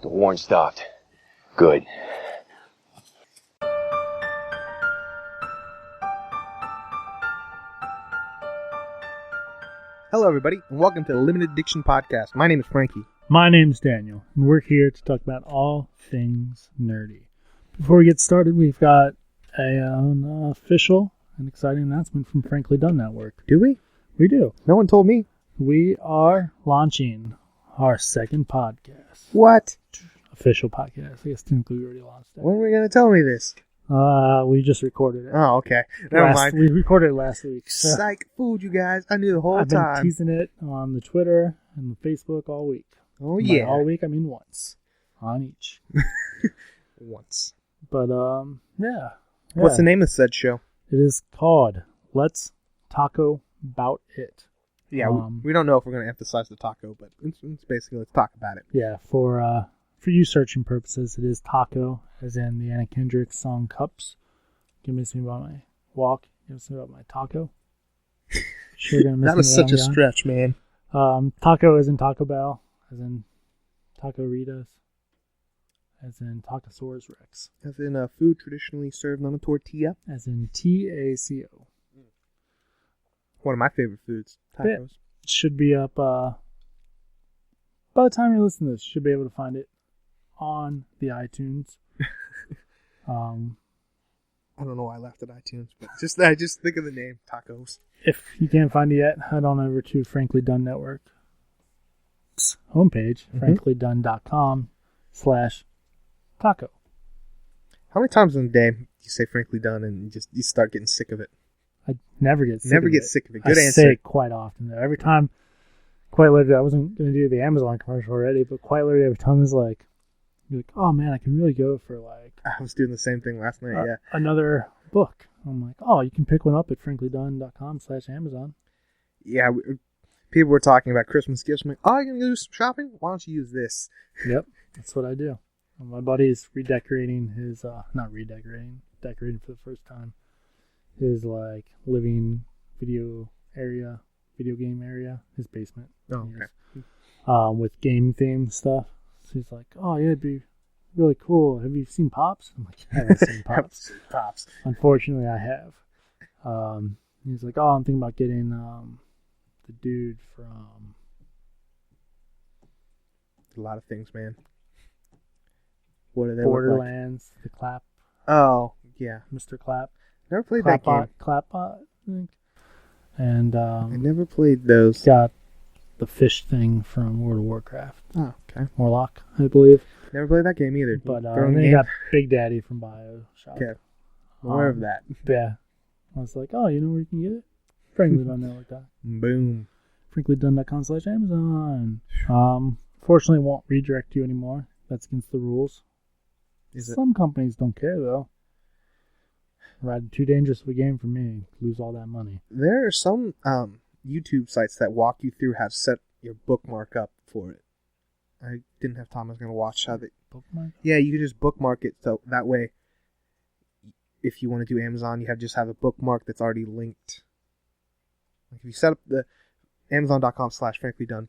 The horn stopped. Good. Hello, everybody, and welcome to the Limited Addiction Podcast. My name is Frankie. My name's Daniel, and we're here to talk about all things nerdy. Before we get started, we've got an official and exciting announcement from Frankly Done Network. Do we? We do. No one told me. We are launching our second podcast. What? Official podcast. I guess technically we already launched it. When are we going to tell me this? We just recorded it. Oh, okay. Never mind. We recorded it last week. So Psych, fooled you guys. I knew the whole I've time. been teasing it on the Twitter and the Facebook all week. Oh, By yeah. all week, I mean once. On each. Once. But, yeah. What's the name of said show? It is called Let's Taco About It. Yeah, we don't know if we're going to emphasize the taco, but it's basically let's talk about it. Yeah, for you searching purposes, it is taco, as in the Anna Kendrick song Cups. You miss me about my walk. You miss me about my taco. Sure gonna miss That was me such a stretch, man. Taco as in Taco Bell, as in Taco Ritas, as in Tacosaurus Rex. As in food traditionally served on a tortilla. As in TACO. One of my favorite foods, tacos. It should be up, by the time you listen to this, you should be able to find it on the iTunes. I don't know why I left at iTunes, but I just think of the name, tacos. If you can't find it yet, head on over to Frankly Done Network's homepage, franklydone.com/taco. How many times in a day do you say frankly done and you start getting sick of it? I never get sick Never of get it. sick of it. Good I answer. say it quite often, though. Every time, quite literally, I wasn't going to do the Amazon commercial already, but quite literally every time is like, you're like, oh man, I can really go for like I was doing the same thing last night, yeah. another book. I'm like, oh, you can pick one up at franklydone.com/Amazon. Yeah, people were talking about Christmas gifts. I'm like, oh, you're going to go do some shopping? Why don't you use this? Yep, that's what I do. My buddy's redecorating his, decorating for the first time, his like living video game area, his basement. Oh, okay. With game theme stuff. So he's like, oh yeah, it'd be really cool. Have you seen Pops? I'm like, I haven't seen Pops. Pops. Unfortunately, I have. He's like, oh, I'm thinking about getting the dude from... A lot of things, man. What are they Borderlands, the Clap. Oh, yeah. Mr. Clap. Never played that game. Clapbot, I think. And I never played those. got the fish thing from World of Warcraft. Oh, okay. Morlock, I believe. Never played that game either. But Throwing then you game? got Big Daddy from BioShock. Okay. I'm aware of that. Yeah. I was like, oh, you know where you can get it? FranklyDone.com. Boom. FranklyDone.com/Amazon. Fortunately, it won't redirect you anymore. That's against the rules. Is it? Some companies don't care, though. Riding too dangerous of a game for me. Lose all that money. There are some YouTube sites that walk you through how to set your bookmark up for it. I didn't have time. I was going to watch how they... Bookmark? Yeah, you can just bookmark it so that way if you want to do Amazon, you just have a bookmark that's already linked. Like if you set up the Amazon.com/FranklyDone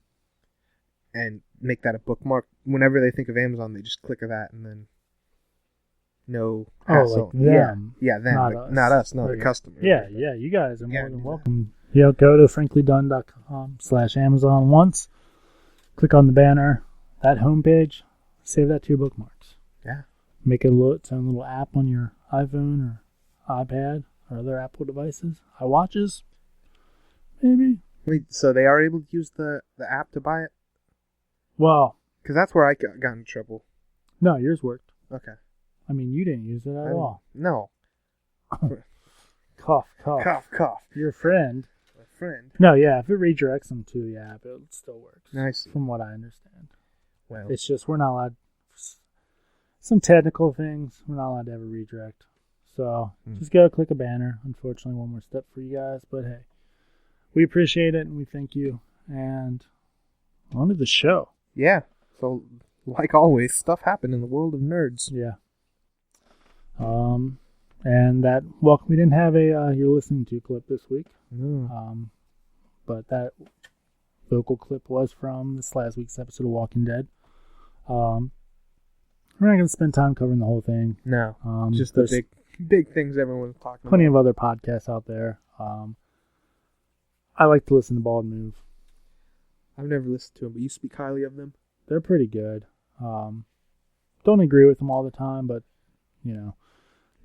and make that a bookmark, whenever they think of Amazon, they just click of that and then no hassle. Like them. Yeah, them. Not us. No, the customer. Yeah, you guys are more than do welcome. Yeah, go to FranklyDone.com/Amazon once. Click on the banner, that homepage, save that to your bookmarks. Yeah. Make it its own little app on your iPhone or iPad or other Apple devices. iWatches, maybe. Wait, so they are able to use the app to buy it? Well, because that's where I got in trouble. no, yours worked. Okay. I mean, you didn't use it at all. No. Cough. Cough. Your friend. My friend. No, yeah, if it redirects them to the app, it still works. Nice. From what I understand. Well, It's just we're not allowed... Some technical things, we're not allowed to have a redirect. So, just go click a banner. Unfortunately, one more step for you guys, but hey. We appreciate it, and we thank you. And on to the show. yeah. So, like always, stuff happened in the world of nerds. Yeah. And that, well, we didn't have a you're listening to clip this week. No. But that vocal clip was from this last week's episode of Walking Dead. We're not going to spend time covering the whole thing. No, just the big things everyone's talking about. Plenty of other podcasts out there. I like to listen to Bald Move. I've never listened to them, but you speak highly of them. They're pretty good. Don't agree with them all the time, but, you know,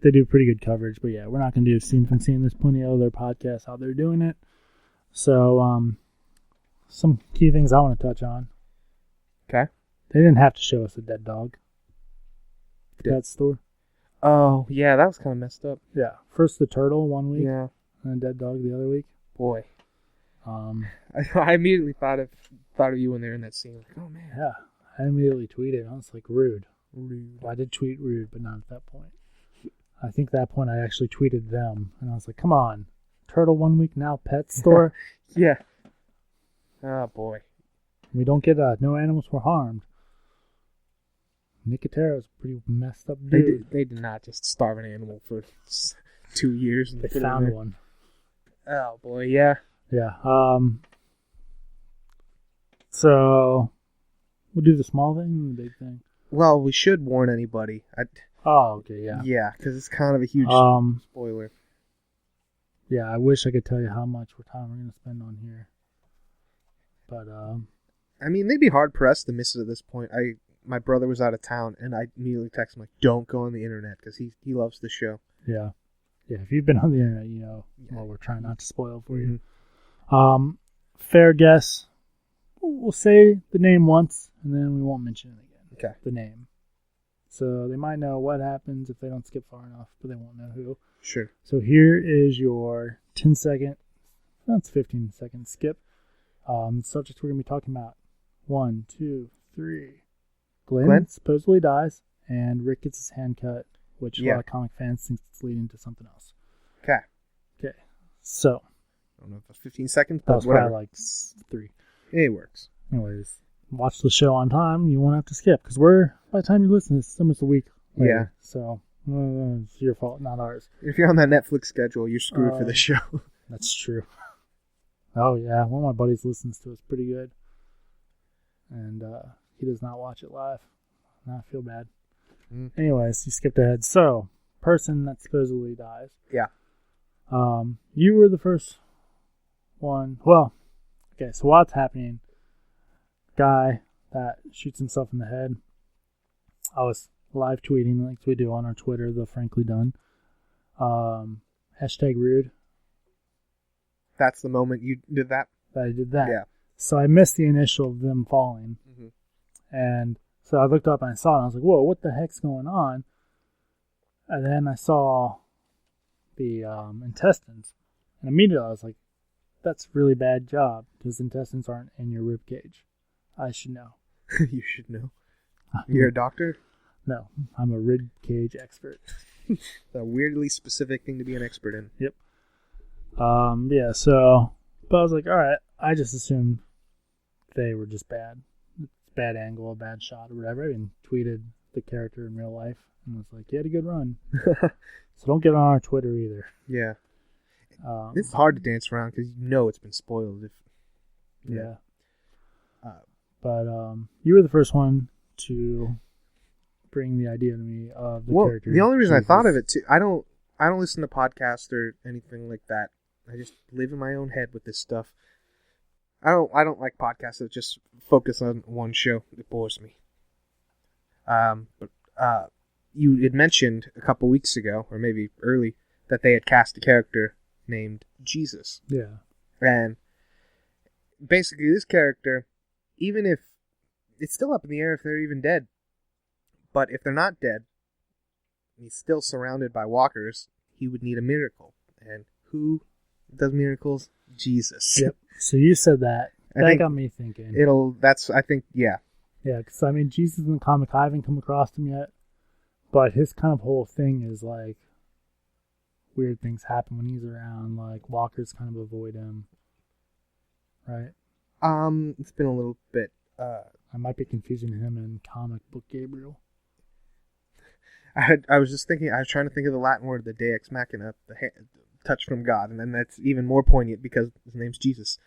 they do pretty good coverage. But, yeah, we're not going to do Scene from Scene. There's plenty of other podcasts out there doing it. So, some key things I want to touch on. Okay. They didn't have to show us a dead dog at the pet store. Oh, yeah, that was kind of messed up. Yeah. First the turtle 1 week. Yeah. And a dead dog the other week. Boy. I immediately thought of you when they were in that scene. Like, oh, man. Yeah. I immediately tweeted. I was like, rude. Rude. Well, I did tweet rude, but not at that point. I think at that point I actually tweeted them. And I was like, come on. Turtle 1 week now, pet store? Yeah. Oh, boy. We don't get no animals were harmed. Nicotero's a pretty messed up dude. They did not just starve an animal for 2 years. And they found one. Oh, boy, yeah. Yeah. So, we'll do the small thing and the big thing. Well, we should warn anybody. Oh, okay, yeah. Yeah, because it's kind of a huge spoiler. Yeah, I wish I could tell you how much time we're going to spend on here. But, I mean, they'd be hard-pressed to miss it at this point. My brother was out of town, and I immediately texted him, like, don't go on the internet, because he loves the show. Yeah. Yeah, if you've been on the internet, you know, well, we're trying not to spoil for you. Fair guess. We'll say the name once, and then we won't mention it again. Okay. The name. So they might know what happens if they don't skip far enough, but they won't know who. Sure. So here is your 10-second, that's 15-second skip. Subjects we're going to be talking about. 1, 2, 3. Glenn supposedly dies, and Rick gets his hand cut, which a lot of comic fans think it's leading to something else. Okay. So. I don't know if it's 15 seconds, but that was whatever. Probably like 3. It works. Anyways, watch the show on time. You won't have to skip, because by the time you listen, it's almost a week later. Yeah. So, it's your fault, not ours. If you're on that Netflix schedule, you're screwed for the show. That's true. Oh, yeah. One of my buddies listens to us pretty good. And he does not watch it live. Now I feel bad. Anyways, you skipped ahead. So, person that supposedly dies. Yeah. You were the first one. Well, okay, so what's happening? Guy that shoots himself in the head. I was live tweeting like we do on our Twitter, the Frankly Done. Hashtag rude. That's the moment you did that? That I did that. Yeah. So I missed the initial of them falling. Mm-hmm. And so I looked up and I saw it. And I was like, whoa, what the heck's going on? And then I saw the intestines. And immediately I was like, that's a really bad job, because intestines aren't in your rib cage. I should know. You should know. You're a doctor? No, I'm a rib cage expert. It's a weirdly specific thing to be an expert in. Yep. Yeah, so, but I was like, all right, I just assumed they were just bad. Bad angle, a bad shot, or whatever, and tweeted the character in real life and was like, you had a good run. So don't get on our Twitter either. Yeah. It's hard to dance around because you know it's been spoiled. Yeah. But you were the first one to bring the idea to me of the character. The only reason I thought of it too, I don't listen to podcasts or anything like that. I just live in my own head with this stuff. I don't like podcasts that just focus on one show. It bores me. But you had mentioned a couple weeks ago, or maybe early, that they had cast a character named Jesus. Yeah. And basically this character, even if it's still up in the air if they're even dead, but if they're not dead, he's still surrounded by walkers, he would need a miracle. And who does miracles? Jesus. Yep. So you said that. That got me thinking. Yeah. Yeah, because I mean, Jesus in the comic, I haven't come across him yet, but his kind of whole thing is like weird things happen when he's around, like walkers kind of avoid him, right? It's been a little bit. I might be confusing him and comic book Gabriel. I was just thinking. I was trying to think of the Latin word, the Deus Machina, the touch from God, and then that's even more poignant because his name's Jesus.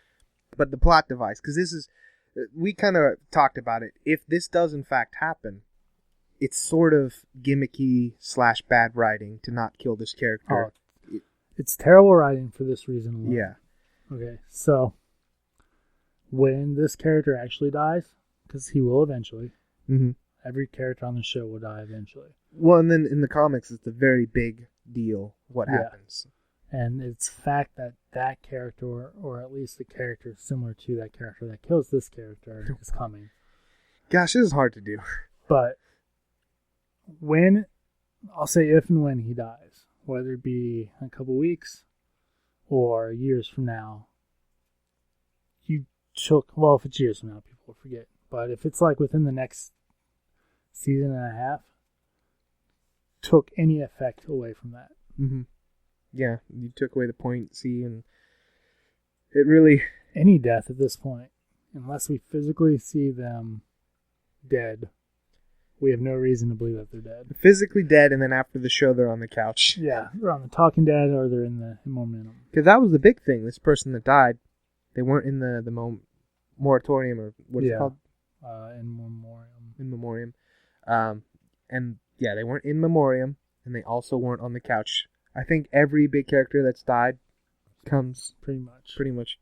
But the plot device, because this is, we kind of talked about it. If this does in fact happen, it's sort of gimmicky / bad writing to not kill this character. Oh, it's terrible writing for this reason alone. Yeah. Okay, so when this character actually dies, because he will eventually, Mm-hmm. every character on the show will die eventually. Well, and then in the comics, it's a very big deal what Yeah. happens. And it's the fact that that character, or at least the character similar to that character that kills this character, is coming. Gosh, this is hard to do. But when, I'll say if and when he dies, whether it be a couple weeks or years from now, you took, well, if it's years from now, people will forget. But if it's like within the next season and a half, took any effect away from that. Mm-hmm. Yeah, you took away the poignancy, and it really... Any death at this point, unless we physically see them dead, we have no reason to believe that they're dead. Physically dead, and then after the show, they're on the couch. Yeah, they're on the Talking Dead, or they're in the momentum. Because that was the big thing. This person that died, they weren't in the moratorium, or what is it called? In memoriam. In memoriam. And yeah, they weren't in memoriam, and they also weren't on the couch. I think every big character that's died comes Pretty much. pretty much.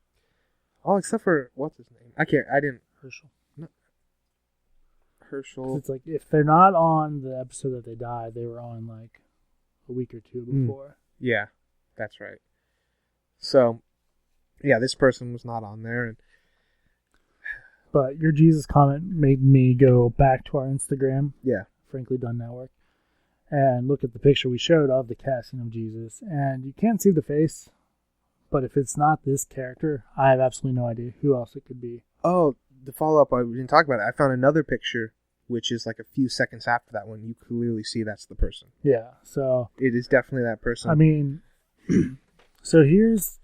Oh, except for what's his name? I didn't. Herschel. Herschel. It's like if they're not on the episode that they died, they were on like a week or two before. Yeah, that's right. So, yeah, this person was not on there, and But your Jesus comment made me go back to our Instagram, yeah, Frankly Done Network, and look at the picture we showed of the casting of Jesus. And you can't see the face, but if it's not this character, I have absolutely no idea who else it could be. Oh, the follow-up, I didn't talk about it. I found another picture, which is like a few seconds after that one. You clearly see that's the person. Yeah, so It is definitely that person. I mean, so here's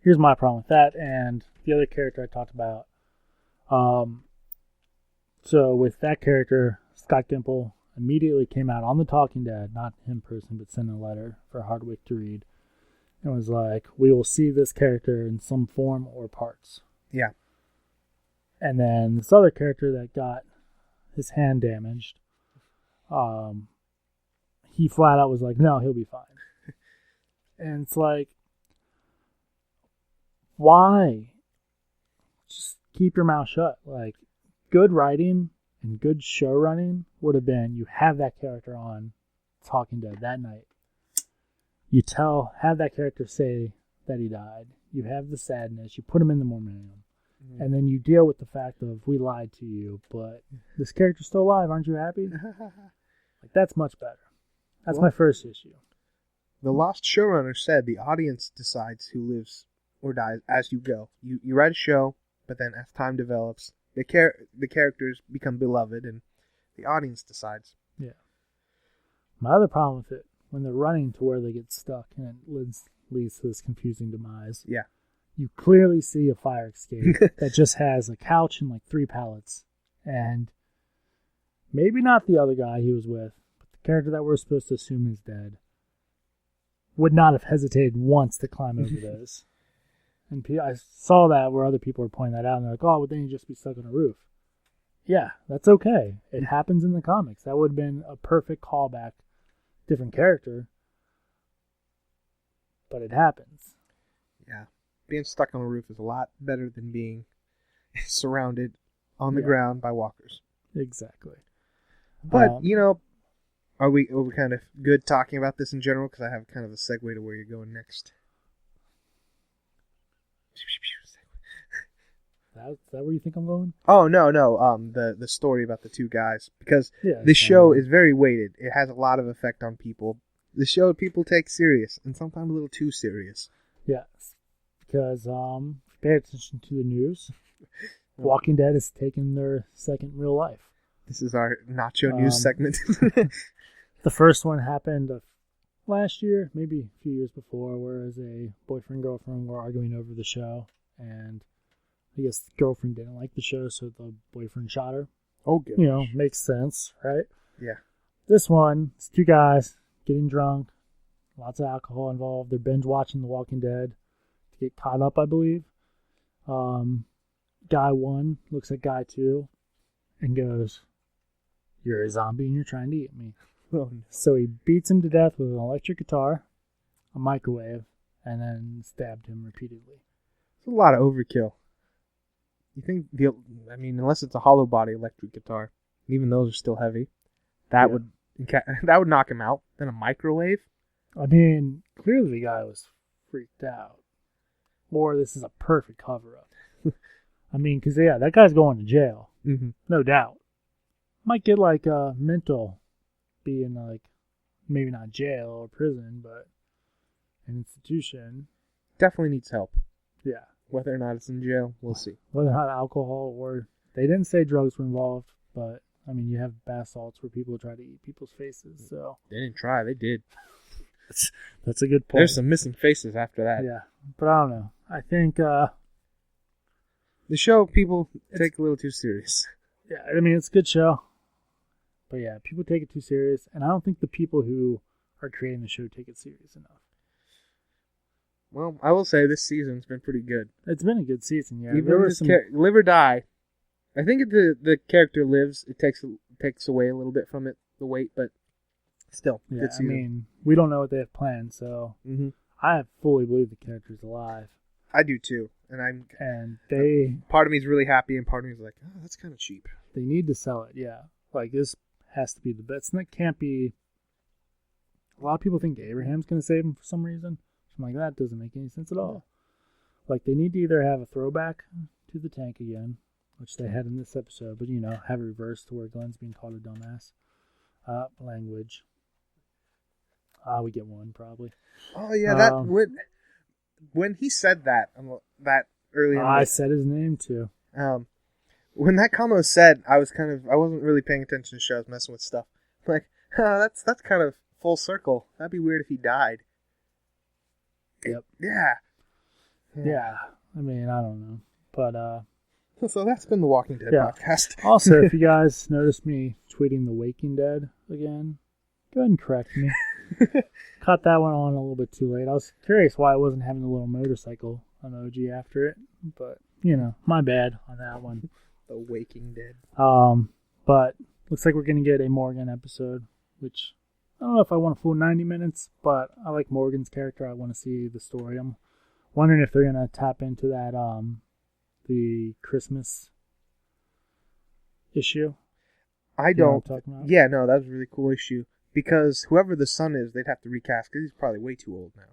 my problem with that, and the other character I talked about. So with that character, Scott Gimple immediately came out on the Talking Dead, not him person, but sent a letter for Hardwick to read. It was like, we will see this character in some form or parts. Yeah. And then this other character that got his hand damaged, he flat out was like, no, he'll be fine. And it's like, why? Just keep your mouth shut. Like, good writing and good show running would have been, you have that character on Talking Dead that night. You have that character say that he died. You have the sadness. You put him in the memoriam. Mm-hmm. And then you deal with the fact of, we lied to you, but this character's still alive. Aren't you happy? Like, that's much better. That's my first issue. The Lost showrunner said the audience decides who lives or dies as you go. You write a show, but then as time develops, the characters become beloved, and the audience decides. Yeah. My other problem with it, when they're running to where they get stuck and it leads to this confusing demise. Yeah. You clearly see a fire escape that just has a couch and like 3 pallets. And maybe not the other guy he was with, but the character that we're supposed to assume is dead would not have hesitated once to climb over those. And I saw that where other people were pointing that out, and they're like, oh, but then you just be stuck on a roof. Yeah, that's okay. It happens in the comics. That would have been a perfect callback. Different character. But it happens. Yeah. Being stuck on a roof is a lot better than being surrounded on the ground by walkers. Exactly. But, are we kind of good talking about this in general? Because I have kind of a segue to where you're going next. Is that where you think I'm going? Oh, no. The story about the 2 guys. Because the show is very weighted. It has a lot of effect on people. The show people take serious, and sometimes a little too serious. Yes. Because pay attention to the news. Walking Dead has taken their second real life. This is our nacho news segment. The first one happened last year, maybe a few years before, whereas a boyfriend-girlfriend were arguing over the show, and I guess the girlfriend didn't like the show, so the boyfriend shot her. Oh, good. Makes sense, right? Yeah. This one, it's 2 guys getting drunk, lots of alcohol involved. They're binge watching The Walking Dead to get caught up, I believe. Guy 1 looks at guy 2 and goes, You're a zombie and you're trying to eat me. Oh, no. So he beats him to death with an electric guitar, a microwave, and then stabbed him repeatedly. It's a lot of overkill. You think unless it's a hollow body electric guitar, even those are still heavy. That would knock him out. Then a microwave. I mean, clearly the guy was freaked out. Or this is a perfect cover-up. I mean, because, that guy's going to jail. Mm-hmm. No doubt. Might get, like, a mental, being, like, maybe not jail or prison, but an institution. Definitely needs help. Yeah. Whether or not it's in jail, we'll see. Whether or not alcohol or... They didn't say drugs were involved, but, I mean, you have bath salts where people try to eat people's faces, so... They didn't try, they did. That's a good point. There's some missing faces after that. Yeah, but I don't know. I think... the show, people take a little too serious. Yeah, I mean, it's a good show. But yeah, people take it too serious, and I don't think the people who are creating the show take it serious enough. Well, I will say this season's been pretty good. It's been a good season, yeah. Even if live or die, I think if the character lives, it takes away a little bit from it, the weight, but still, yeah, good season. I mean, we don't know what they have planned, so I fully believe the character's alive. I do too, and part of me is really happy, and part of me is like, oh, that's kind of cheap. They need to sell it, yeah. Like, this has to be the best, and that can't be... A lot of people think Abraham's going to save him for some reason. I'm like, that doesn't make any sense at all. Like, they need to either have a throwback to the tank again, which they had in this episode, but, have it reversed to where Glenn's being called a dumbass. Language. We get one, probably. Oh, yeah, when he said that early on. I said his name, too. When that comment was said, I wasn't really paying attention to the show. I was messing with stuff. Like, that's kind of full circle. That'd be weird if he died. Yep. Yeah. Yeah. I mean, I don't know. But, so that's been the Walking Dead podcast. Also, if you guys noticed me tweeting The Waking Dead again, go ahead and correct me. Caught that one on a little bit too late. I was curious why I wasn't having a little motorcycle emoji after it, but, my bad on that one. The Waking Dead. But looks like we're going to get a Morgan episode, which I don't know if I want a full 90 minutes, but I like Morgan's character. I want to see the story. I'm wondering if they're going to tap into that, the Christmas issue. I don't. You know what I'm talking about? Yeah, no, that was a really cool issue. Because whoever the son is, they'd have to recast, because he's probably way too old now.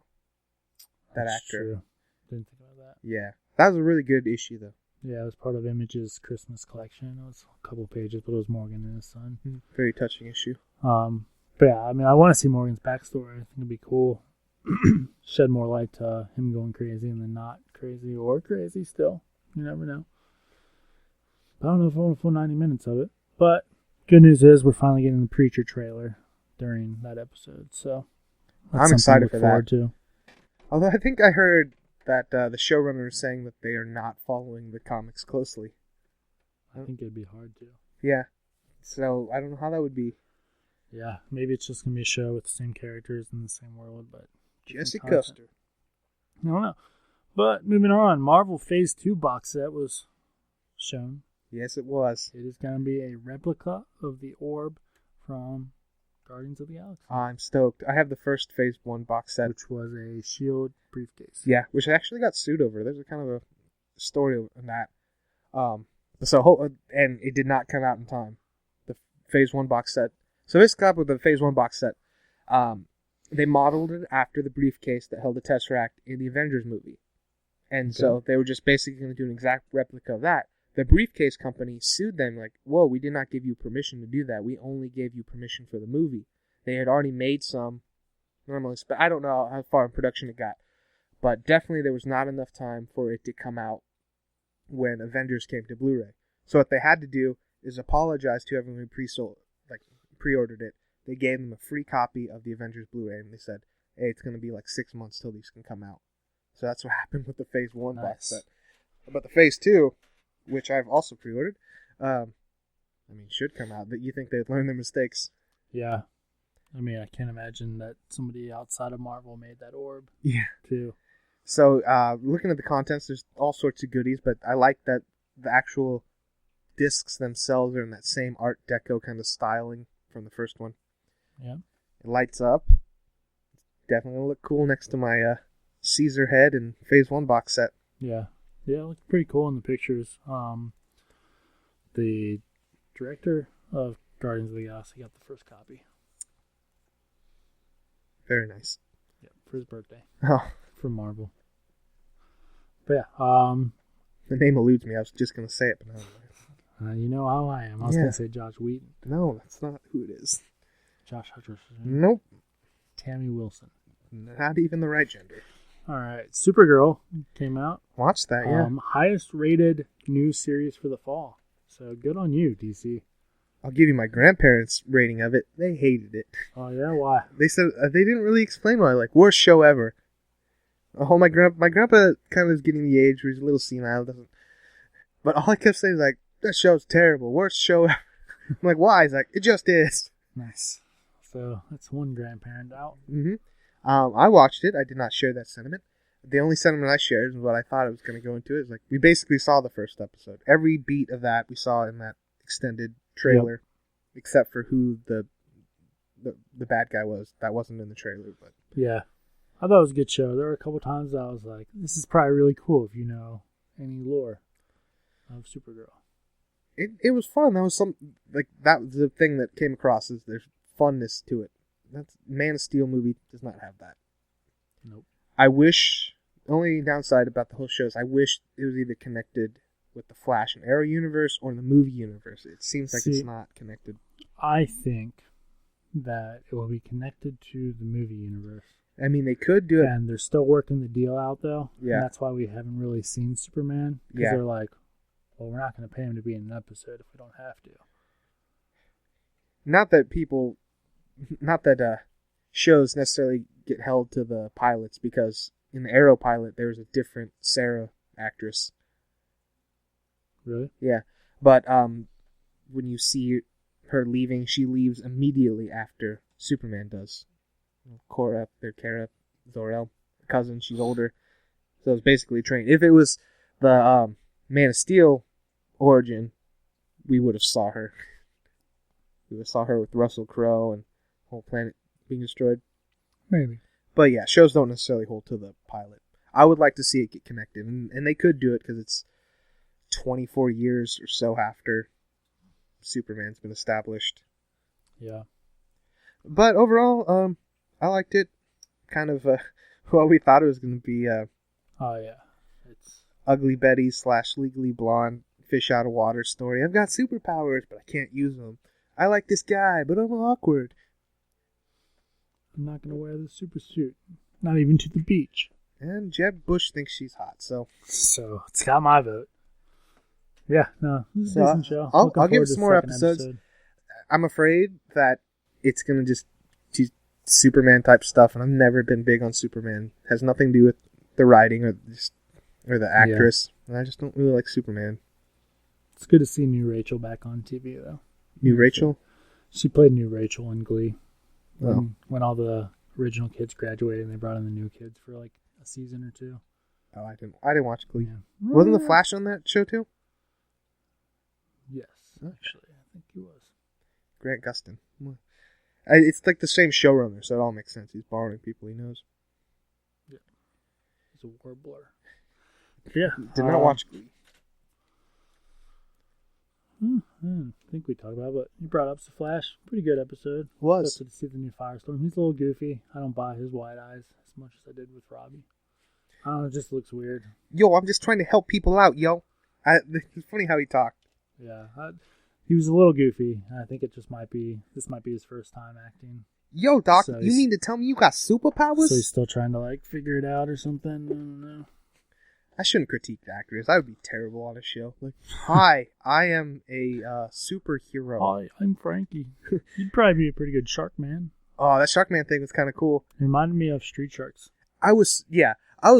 That That's actor. True. Didn't think about that. Yeah. That was a really good issue, though. Yeah, it was part of Image's Christmas collection. It was a couple pages, but it was Morgan and his son. Very touching issue. But yeah, I mean, I want to see Morgan's backstory. I think it'd be cool. Shed more light to him going crazy and then not crazy or crazy still. You never know. I don't know if I want a full 90 minutes of it. But good news is we're finally getting the Preacher trailer during that episode. So I'm excited for that. To. Although I think I heard that the showrunner is saying that they are not following the comics closely. I think it'd be hard to. Yeah. So I don't know how that would be. Yeah, maybe it's just going to be a show with the same characters in the same world, but... Jesse Custer. I don't know. But moving on, Marvel Phase 2 box set was shown. Yes, it was. It is going to be a replica of the orb from Guardians of the Galaxy. I'm stoked. I have the first Phase 1 box set. Which was a S.H.I.E.L.D. briefcase. Yeah, which I actually got sued over. There's a kind of a story on that. And it did not come out in time. The Phase 1 box set. So this got with the Phase 1 box set. They modeled it after the briefcase that held the Tesseract in the Avengers movie. And so they were just basically going to do an exact replica of that. The briefcase company sued them like, whoa, we did not give you permission to do that. We only gave you permission for the movie. They had already made some normally, but I don't know how far in production it got. But definitely there was not enough time for it to come out when Avengers came to Blu-ray. So what they had to do is apologize to everyone who pre-ordered it. They gave them a free copy of the Avengers Blu-ray, and they said, hey, it's going to be like 6 months till these can come out. So that's what happened with the Phase 1 box set. But the Phase 2, which I've also pre-ordered, should come out. But you think they'd learn their mistakes. Yeah. I mean, I can't imagine that somebody outside of Marvel made that orb. Yeah. Too. So, looking at the contents, there's all sorts of goodies, but I like that the actual discs themselves are in that same Art Deco kind of styling from the first one. Yeah. It lights up. Definitely gonna look cool next to my Caesar head and Phase 1 box set. Yeah. Yeah, it looks pretty cool in the pictures. The director of Guardians of the Galaxy got the first copy. Very nice. Yeah, for his birthday. Oh. From Marvel. But yeah, the name eludes me. I was just gonna say it, but no. You know how I am. I was gonna say Josh Wheaton. No, that's not who it is. Josh Hutcherson. Nope. Tammy Wilson. Not even the right gender. All right, Supergirl came out. Watched that, yeah. Highest rated new series for the fall. So good on you, DC. I'll give you my grandparents' rating of it. They hated it. Oh yeah, why? They said they didn't really explain why. Like, worst show ever. Oh, my grandpa kind of is getting the age where he's a little senile. But all I kept saying is like, that show's terrible. Worst show ever. I'm like, why? He's like, it just is. Nice. So that's one grandparent out. Mm-hmm. I watched it. I did not share that sentiment. The only sentiment I shared is what I thought it was going to go into. Is like, we basically saw the first episode. Every beat of that we saw in that extended trailer, except for who the bad guy was. That wasn't in the trailer, but yeah, I thought it was a good show. There were a couple times that I was like, this is probably really cool if you know any lore of Supergirl. It was fun. That was that was the thing that came across, is there's funness to it. That's Man of Steel movie does not have that. Nope. I wish, the only downside about the whole show is I wish it was either connected with the Flash and Arrow universe or the movie universe. It seems like it's not connected. I think that it will be connected to the movie universe. I mean, they could do it. And they're still working the deal out, though. Yeah. And that's why we haven't really seen Superman. Because they're like, well, we're not going to pay him to be in an episode if we don't have to. Not that shows necessarily get held to the pilots, because in the Arrow pilot, there was a different Sarah actress. Really? Yeah. But when you see her leaving, she leaves immediately after Superman does. Kara, Zor-El, cousin, she's older. So it's basically trained. If it was the Man of Steel origin, we would have saw her. We would have saw her with Russell Crowe and the whole planet being destroyed. Maybe. But yeah, shows don't necessarily hold to the pilot. I would like to see it get connected, and they could do it because it's 24 years or so after Superman's been established. Yeah. But overall, I liked it. Kind of what we thought it was going to be. Oh yeah, it's Ugly Betty / Legally Blonde fish out of water story. I've got superpowers, but I can't use them. I like this guy, but I'm awkward. I'm not going to wear the super suit. Not even to the beach. And Jeb Bush thinks she's hot, so it's got my vote. Yeah, no, it's a decent show. I'll give it some more episodes. I'm afraid that it's going to just do Superman type stuff, and I've never been big on Superman. It has nothing to do with the writing or the actress. Yeah. And I just don't really like Superman. It's good to see new Rachel back on TV, though. New Rachel? She played new Rachel in Glee. When all the original kids graduated and they brought in the new kids for like a season or two. Oh, I didn't watch Glee. Yeah. Wasn't the Flash on that show too? Yes, actually, I think he was. Grant Gustin. It's like the same showrunner, so it all makes sense. He's borrowing people he knows. Yeah, he's a warbler. Yeah, did not watch Glee. I think we talked about it, but you brought up the Flash. Pretty good episode. Was. Got to see the new Firestorm. He's a little goofy. I don't buy his wide eyes as much as I did with Robbie. I don't know, it just looks weird. Yo, I'm just trying to help people out, yo. It's funny how he talked. Yeah, he was a little goofy. I think this might be his first time acting. Yo, Doc, so you mean to tell me you got superpowers? So he's still trying to figure it out or something? I don't know. I shouldn't critique the actors. That would be terrible on a show. Like, hi, I am a superhero. Hi, I'm Frankie. You'd probably be a pretty good shark man. Oh, that Sharkman thing was kind of cool. It reminded me of Street Sharks. I was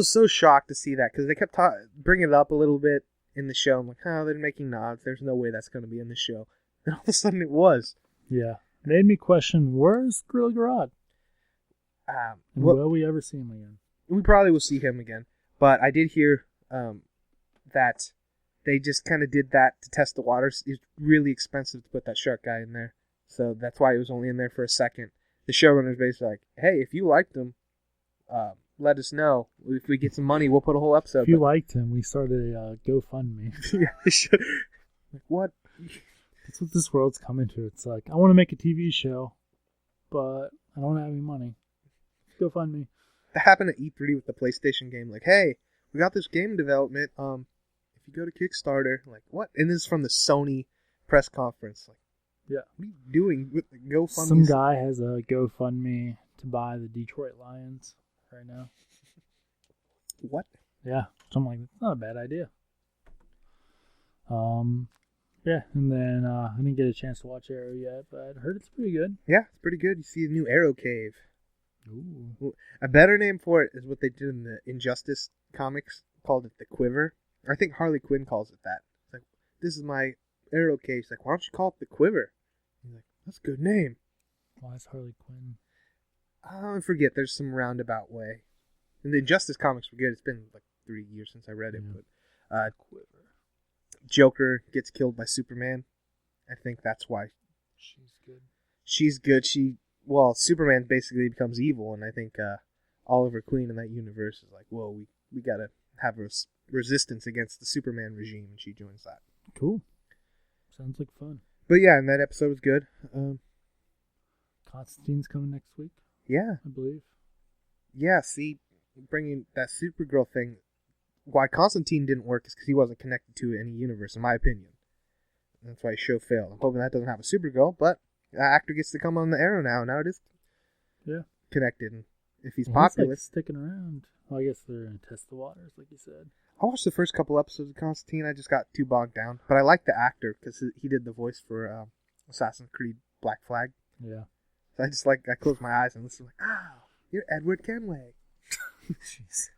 so shocked to see that because they kept bringing it up a little bit in the show. I'm like, oh, they're making nods. There's no way that's going to be in the show. And all of a sudden it was. Yeah. It made me question, where's Gorilla Grodd? Will we ever see him again? We probably will see him again. But I did hear that they just kind of did that to test the waters. It's really expensive to put that shark guy in there. So that's why he was only in there for a second. The showrunner's basically like, hey, if you liked him, let us know. If we get some money, we'll put a whole episode. If you liked him, we started a GoFundMe. Yeah, they should. Like, what? That's what this world's coming to. It's like, I want to make a TV show, but I don't have any money. GoFundMe. That happened at E3 with the PlayStation game. Like, hey, we got this game in development. If you go to Kickstarter, like, what? And this is from the Sony press conference. Like, yeah. What are you doing with the GoFundMe? Some guy has a GoFundMe to buy the Detroit Lions right now. What? Yeah. So I'm like, it's not a bad idea. Yeah, and then I didn't get a chance to watch Arrow yet, but I heard it's pretty good. Yeah, it's pretty good. You see the new Arrow Cave. Ooh. A better name for it is what they did in the Injustice comics, called it the Quiver. I think Harley Quinn calls it that. It's like, this is my Arrow Cave. She's like, why don't you call it the Quiver? He's like, that's a good name. Why is Harley Quinn? I forget. There's some roundabout way. And the Injustice comics were good. It's been like 3 years since I read it, but Quiver. Joker gets killed by Superman. I think that's why. She's good. She's good. Superman basically becomes evil, and I think Oliver Queen in that universe is like, whoa, we gotta have a resistance against the Superman regime, and she joins that. Cool. Sounds like fun. But yeah, and that episode was good. Constantine's coming next week. Yeah. I believe. Yeah, see, bringing that Supergirl thing, why Constantine didn't work is because he wasn't connected to any universe, in my opinion. That's why his show failed. I'm hoping that doesn't have a Supergirl, but the actor gets to come on the Arrow now. Now it is connected. And if he's popular. He's like sticking around. Well, I guess they're going to test the waters, like you said. I watched the first couple episodes of Constantine. I just got too bogged down. But I like the actor because he did the voice for Assassin's Creed Black Flag. Yeah. So I close my eyes and listen like, you're Edward Kenway. Jeez.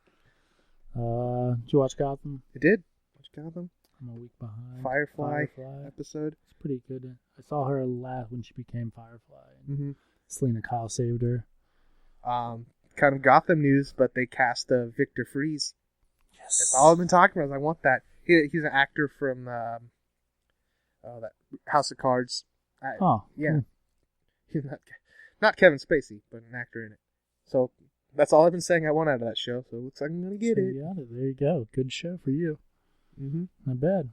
Did you watch Gotham? I did. Watch Gotham. I'm a week behind. Firefly episode. It's pretty good. I saw her last when she became Firefly. Mm-hmm. Selena Kyle saved her. Kind of Gotham news, but they cast Victor Fries. Yes. That's all I've been talking about. I want that. He's an actor from that House of Cards. Yeah. Cool. He's not Kevin Spacey, but an actor in it. So that's all I've been saying I want out of that show. So it looks like I'm going to get it. Yeah, there you go. Good show for you. Mm-hmm. Not bad.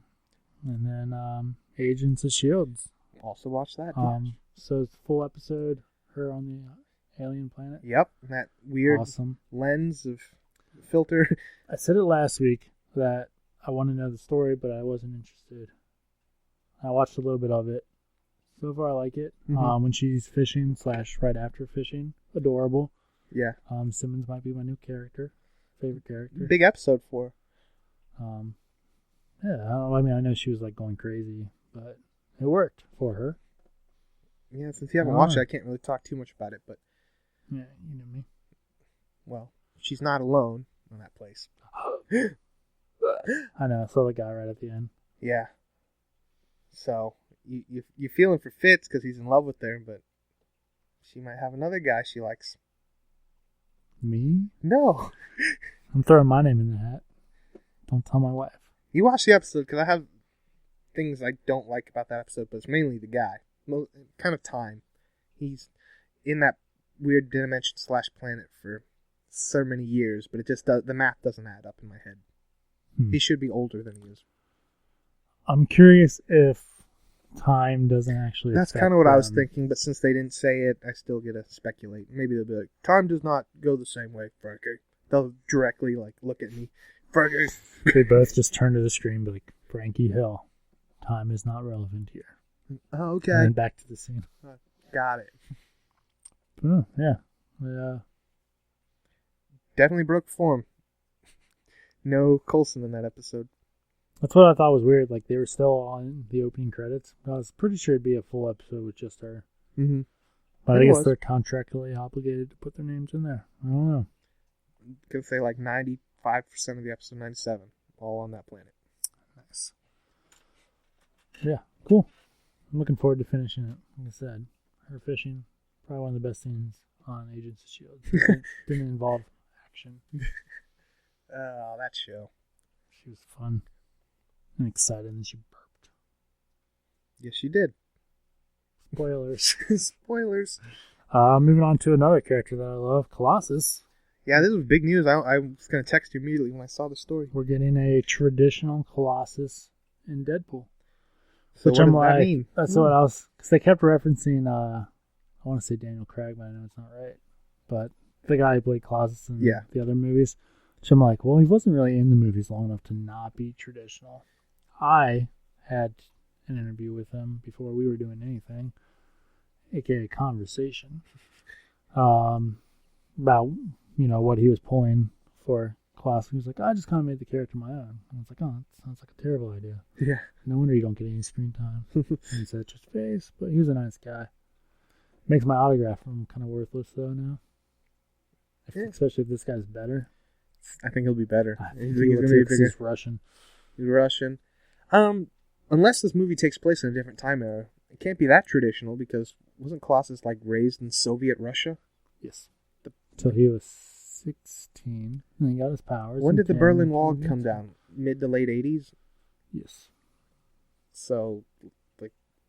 And then Agents of S.H.I.E.L.D. Also watch that. So it's a full episode, her on the alien planet. Yep. That weird lens of filter. I said it last week that I want to know the story, but I wasn't interested. I watched a little bit of it. So far, I like it. Mm-hmm. When she's fishing / right after fishing, adorable. Yeah. Simmons might be my new favorite character. Big episode for her. Yeah, I mean, I know she was like going crazy, but it worked for her. Yeah, since you haven't watched it, I can't really talk too much about it, but yeah, you know me. Well, she's not alone in that place. I know, I saw the guy right at the end. Yeah. So you're feeling for Fitz because he's in love with her, but she might have another guy she likes. Me? No. I'm throwing my name in the hat. Don't tell my wife. You watch the episode because I have things I don't like about that episode, but it's mainly the guy. Kind of time. He's in that weird dimension / planet for so many years, but it just the math doesn't add up in my head. He should be older than he is. I'm curious if time doesn't actually. That's kind of what I was thinking, but since they didn't say it, I still get to speculate. Maybe they'll be like, "Time does not go the same way, Frankie." They'll directly look at me, Frankie. They both just turn to the screen and be like, "Frankie Hill, time is not relevant here." Oh, okay. And then back to the scene. Got it. Oh, yeah. Definitely broke form. No Coulson in that episode. That's what I thought was weird. Like, they were still on the opening credits. I was pretty sure it'd be a full episode with just her. Mm-hmm. But I guess they're contractually obligated to put their names in there. I don't know. I'm going to say 95% of the episode, 97, all on that planet. Nice. Yeah, cool. I'm looking forward to finishing it. Like I said, her fishing, probably one of the best scenes on Agents of S.H.I.E.L.D. Didn't involve action. Oh, that show. She was fun. and excited, and she burped. Yes, she did. Spoilers. Spoilers. Moving on to another character that I love, Colossus. Yeah, this was big news. I was going to text you immediately when I saw the story. We're getting a traditional Colossus in Deadpool. So Which what I'm does like, that mean? that's what I was, because they kept referencing, I want to say Daniel Craig, but I know it's not right. But the guy who played Colossus in the other movies. Which I'm like, well, he wasn't really in the movies long enough to not be traditional. I had an interview with him before we were doing anything, aka conversation, about, what he was pulling for Colossus. He was like, I just kind of made the character my own. I was like, oh, that sounds like a terrible idea. Yeah. No wonder you don't get any screen time. And he said, just face, but he was a nice guy. Makes my autograph from kind of worthless, though, now. Especially if this guy's better. I think he'll be better. He's Russian. He's Russian. Unless this movie takes place in a different time era, it can't be that traditional because wasn't Colossus raised in Soviet Russia? Yes. Till he was 16, and he got his powers. When did the Berlin Wall come down? Mid to late 80s? Yes. So,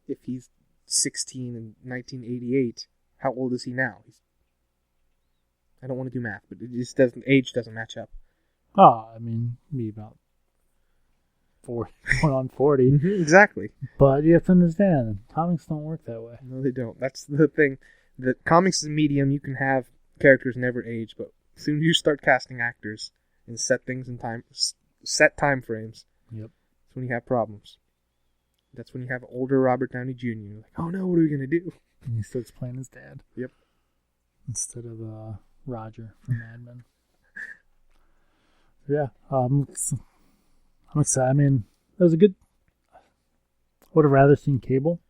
if he's 16 in 1988, how old is he now? I don't want to do math, but it just age doesn't match up. Oh, I mean, be about 40, going on 40. Exactly. But you have to understand, comics don't work that way. No, they don't. That's the thing. The comics is a medium. You can have characters never age, but as soon as you start casting actors and set things in time, set time frames, yep, that's when you have problems. That's when you have older Robert Downey Jr. You're like, oh no, what are we gonna do? And he starts playing his dad. Yep. Instead of Roger from Mad Men. Yeah, I'm excited. I mean, it was a good. Would have rather seen Cable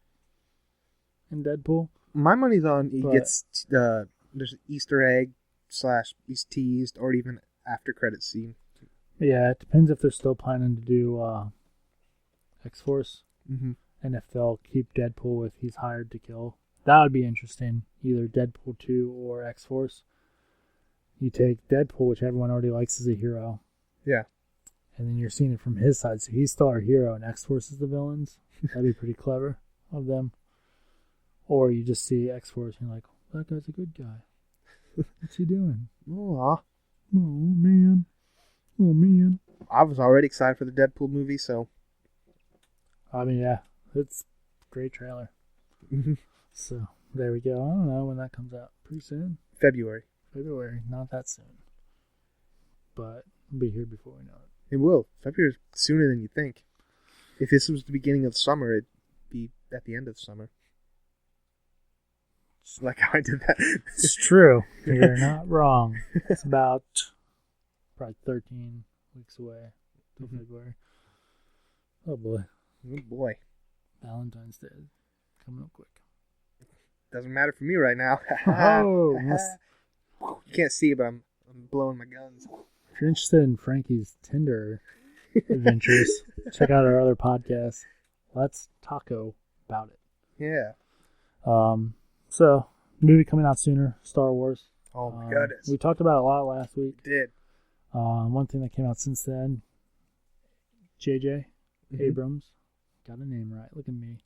in Deadpool. My money's on he gets there's an Easter egg / he's teased or even after credit scene. Yeah, it depends if they're still planning to do X-Force, and if they'll keep Deadpool with he's hired to kill. That would be interesting. Either Deadpool 2 or X-Force. You take Deadpool, which everyone already likes as a hero. Yeah. And then you're seeing it from his side. So he's still our hero and X-Force is the villains. That'd be pretty clever of them. Or you just see X-Force and you're like, oh, that guy's a good guy. What's he doing? Aw. Oh, man. Oh, man. I was already excited for the Deadpool movie, so. I mean, yeah. It's a great trailer. So, there we go. I don't know when that comes out. Pretty soon. February. Not that soon. But it'll be here before we know it. It will. February is sooner than you think. If this was the beginning of summer, it'd be at the end of summer. Just like how I did that. It's true. You're not wrong. It's about probably 13 weeks away till February. Oh, boy. Oh, boy. Valentine's Day is coming up quick. Doesn't matter for me right now. Oh, you can't see it, but I'm blowing my guns. If you're interested in Frankie's Tinder adventures, check out our other podcast. Let's taco about it. Yeah. So, movie coming out sooner, Star Wars. Oh my goodness. We talked about it a lot last week. We did. One thing that came out since then, J.J. Abrams. Got a name right. Look at me.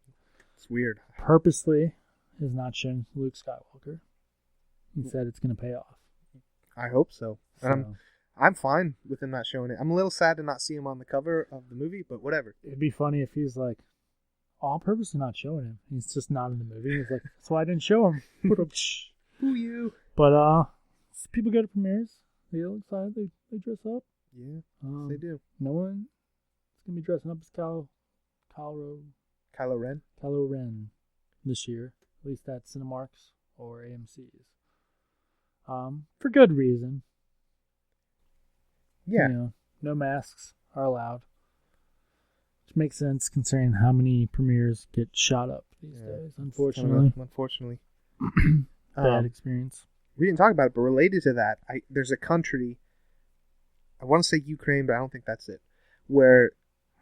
It's weird. Purposely has not shown Luke Skywalker. He said it's going to pay off. I hope so. I'm fine with him not showing it. I'm a little sad to not see him on the cover of the movie, but whatever. It'd be funny if he's like, oh, I'm purposely not showing him. He's just not in the movie. He's like, that's why I didn't show him. Who you? But people go to premieres. They get excited. They dress up. Yeah, they do. No one is going to be dressing up as Kylo Ren this year. At least at Cinemarks or AMC's. For good reason. Yeah. No masks are allowed. Which makes sense considering how many premieres get shot up these days, unfortunately. Unfortunately. Bad experience. We didn't talk about it, but related to that, there's a country, I want to say Ukraine, but I don't think that's it, where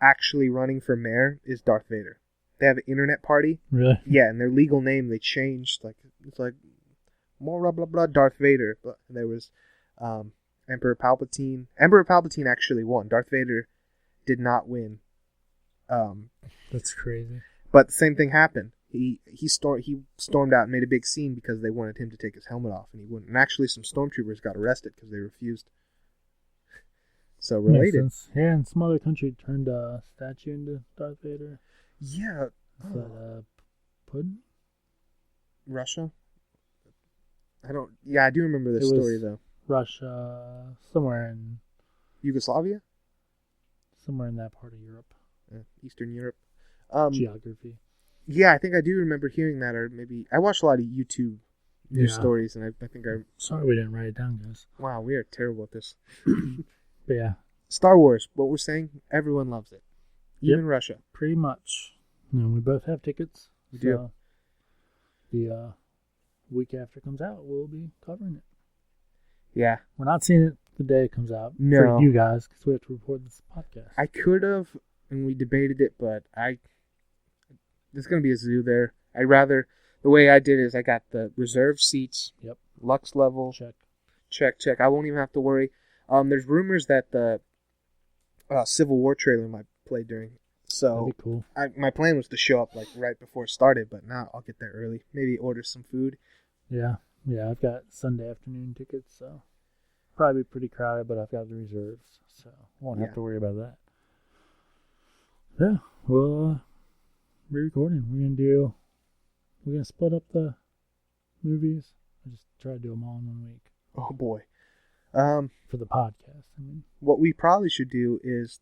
actually running for mayor is Darth Vader. They have an internet party. Really? Yeah, and their legal name they changed. It's like more blah blah blah Darth Vader. But there was Emperor Palpatine. Emperor Palpatine actually won. Darth Vader did not win That's crazy. But the same thing happened. He stormed out and made a big scene because they wanted him to take his helmet off, and he wouldn't. And actually, some stormtroopers got arrested because they refused. So related. Makes sense. Yeah, and some other country turned a statue into Darth Vader. Yeah. Is that Putin? Russia? I do remember this story, though. Russia, somewhere in Yugoslavia? Somewhere in that part of Europe. Eastern Europe. Geography. Yeah, I think I do remember hearing that, or maybe I watched a lot of YouTube news stories, and I think Sorry we didn't write it down, guys. Wow, we are terrible at this. But yeah. Star Wars, what we're saying, everyone loves it. Even Russia. Pretty much. And we both have tickets. We do. The week after it comes out, we'll be covering it. Yeah. We're not seeing it the day it comes out. No. For you guys, because we have to record this podcast. I could have, and we debated it, but there's going to be a zoo there. The way I did is I got the reserved seats. Yep. Lux level. Check. I won't even have to worry. There's rumors that the Civil War trailer might play during. So that'd be cool. My plan was to show up like right before it started, but now I'll get there early. Maybe order some food. Yeah. I've got Sunday afternoon tickets, so probably be pretty crowded, but I've got the reserves, so won't have to worry about that. Yeah, we'll be recording. We're gonna split up the movies. I just try to do them all in 1 week. Oh boy. For the podcast, I mean. What we probably should do is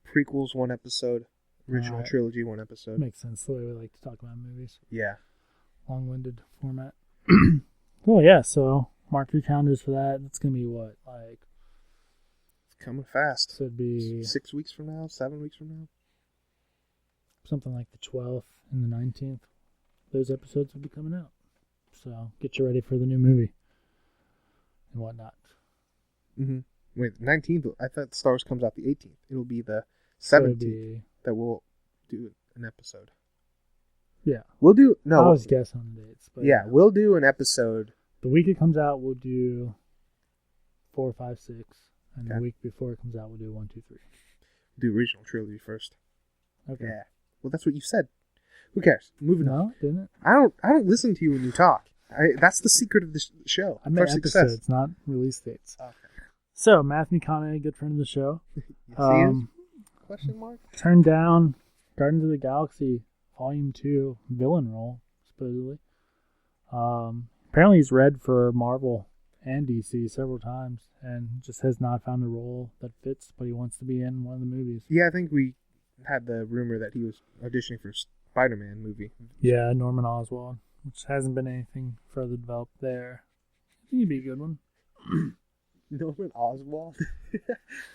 prequels 1 episode, original trilogy 1 episode. Makes sense, the way we like to talk about movies. Yeah. Long-winded format. Cool, yeah, so mark your calendars for that. It's going to be what, like... It's coming fast. So it'd be... 6 weeks from now, 7 weeks from now. Something like the 12th and the 19th. Those episodes will be coming out. So get you ready for the new movie. And whatnot. Mm-hmm. Wait, 19th? I thought Star Wars comes out the 18th. It'll be the 17th that we'll do an episode. Yeah. We'll do... No. I always guess on the dates. But yeah, we'll do an episode. The week it comes out, we'll do 4, 5, 6. And the week before it comes out, we'll do 1, 2, 3. Do original trilogy first. Okay. Yeah. Well, that's what you said. Who cares? Moving on. No, didn't it? I don't listen to you when you talk. That's the secret of this show. I meant episodes, not release dates. Okay. So, Matthew McConaughey, good friend of the show. Yes, he is? Question mark? Turned down Guardians of the Galaxy Volume 2 villain role, supposedly. Apparently he's read for Marvel and DC several times and just has not found a role that fits, but he wants to be in one of the movies. Yeah, I think we had the rumor that he was auditioning for Spider-Man movie. Yeah, Norman Oswald, which hasn't been anything further developed there. I think he'd be a good one. Norman Oswald?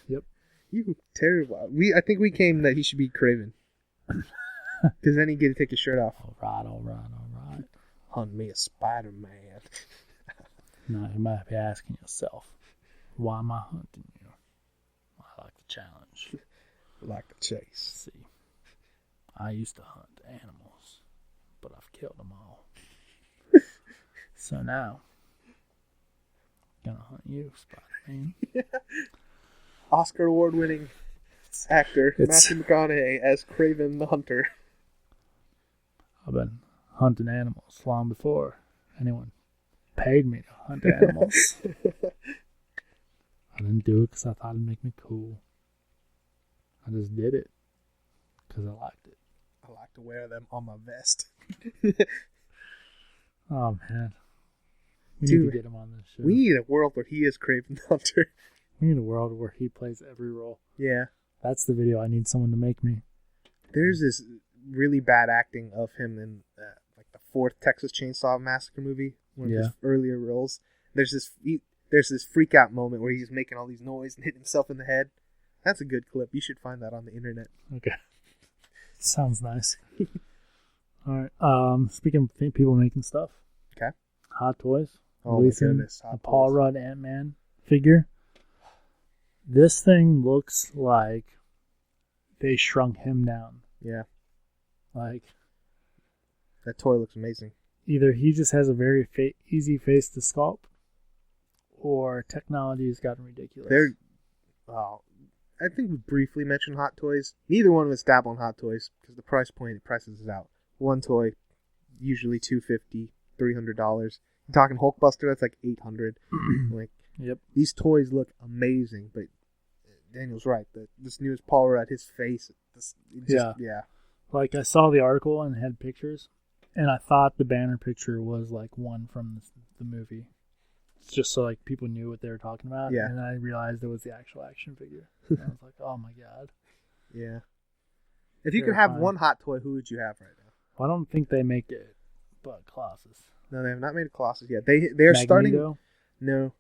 Yep. You terrible. I think we came that he should be Craven. Because then he'd get to take his shirt off. All right. Hunt me a Spider-Man. Now you might be asking yourself, why am I hunting you? I like the challenge. Like the chase. See, I used to hunt animals, but I've killed them all. So now, I'm gonna hunt you, Spider-Man. Yeah. Oscar award-winning actor Matthew McConaughey as Craven the Hunter. I've been hunting animals long before anyone paid me to hunt animals. I didn't do it because I thought it'd make me cool. I just did it because I liked it. I like to wear them on my vest. Oh, man. We need to get him on this show. We need a world where he is Craven the Hunter. We need a world where he plays every role. Yeah. That's the video I need someone to make me. There's this really bad acting of him in like the 4th Texas Chainsaw Massacre movie, one of his earlier roles. There's this freak out moment where he's making all these noise and hitting himself in the head. That's a good clip. You should find that on the internet. Okay. Sounds nice. All right. Speaking of people making stuff. Okay. Hot Toys. Oh my goodness. A Paul Rudd Ant-Man figure. This thing looks like they shrunk him down. Yeah. Like. That toy looks amazing. Either he just has a very easy face to sculpt, or technology has gotten ridiculous. I think we briefly mentioned Hot Toys. Neither one of us dabble in Hot Toys because the price point prices us out. One toy, usually $250, $300. You're talking Hulkbuster, that's like $800. Like, yep. These toys look amazing, but Daniel's right. This newest Paul Rudd, his face, yeah. Like, I saw the article and it had pictures, and I thought the banner picture was like one from the movie. It's just so like people knew what they were talking about. Yeah. And I realized it was the actual action figure. And I was like, oh my god. Yeah. If you could have one hot toy, who would you have right now? Well, I don't think they make it, but Colossus. No, they have not made a Colossus yet. They're starting. No.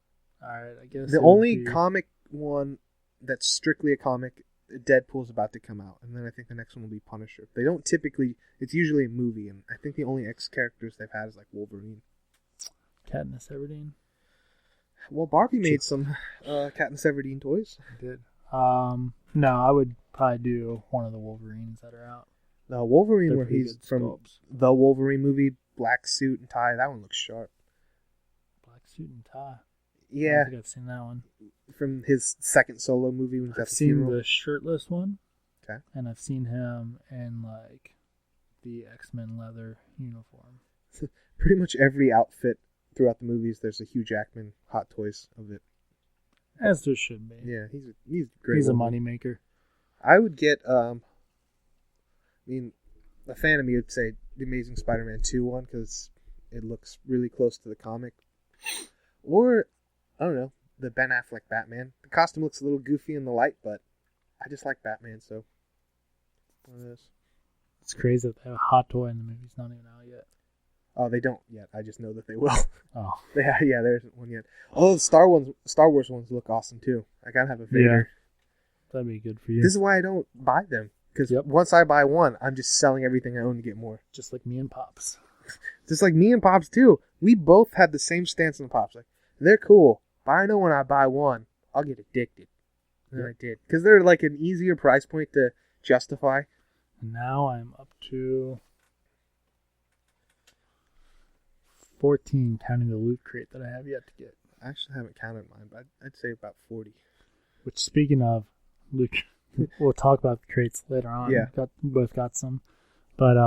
All right, I guess the only comic one that's strictly a comic, Deadpool's about to come out, and then I think the next one will be Punisher. They don't typically. It's usually a movie, and I think the only X characters they've had is like Wolverine. Katniss Everdeen. Well, Barbie made some Katniss Everdeen toys. Did. No, I would probably do one of the Wolverines that are out. The Wolverine, They're where pretty he's good from sculpts. the Wolverine movie, black suit and tie. That one looks sharp. Black suit and tie. Yeah, I don't think I've seen that one. From his second solo movie when he's at I've the seen funeral. the shirtless one. Okay. And I've seen him in like the X-Men leather uniform. Pretty much every outfit throughout the movies, there's a Hugh Jackman Hot Toys of it. As there should be. Yeah, he's great. He's a money maker. I would get a fan of me would say the Amazing Spider-Man 2 one because it looks really close to the comic. Or, I don't know, the Ben Affleck Batman. The costume looks a little goofy in the light, but I just like Batman, so one of those. It's crazy that they have a hot toy and the movie's not even out yet. Oh, they don't yet. I just know that they will. Oh. Yeah, there isn't one yet. Oh, the Star Wars ones look awesome too. I gotta have a Vader. Yeah. That'd be good for you. This is why I don't buy them. Because once I buy one, I'm just selling everything I own to get more. Just like me and Pops. Just like me and Pops too. We both had the same stance on Pops. Like, they're cool, but I know when I buy one, I'll get addicted. And I did. Because they're like an easier price point to justify. And now I'm up to 14, counting the loot crate that I have yet to get. I actually haven't counted mine, but I'd say about 40. Which, speaking of loot, we'll talk about the crates later on. Yeah. We both got some. But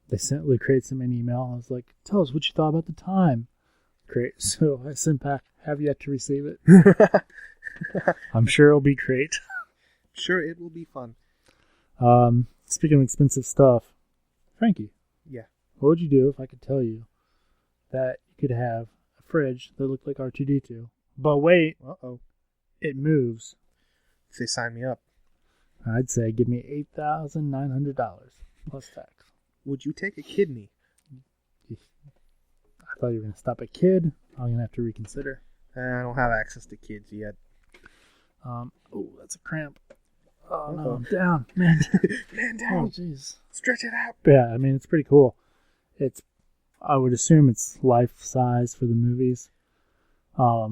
they sent loot crates in an email. I was like, tell us what you thought about the time crate. So I sent back, have yet to receive it. I'm sure it'll be great. Sure, it will be fun. Speaking of expensive stuff, Frankie. Yeah. What would you do if I could tell you that you could have a fridge that looked like R2-D2, but wait, it moves? Say sign me up. I'd say give me $8,900 plus tax. Would you take a kidney? I thought you were going to stop at kid. I'm going to have to reconsider. I don't have access to kids yet. Oh, that's a cramp. Oh, no, I'm down. Man, Man down. Oh, jeez. Stretch it out. Yeah, I mean, it's pretty cool. I would assume it's life size for the movies. I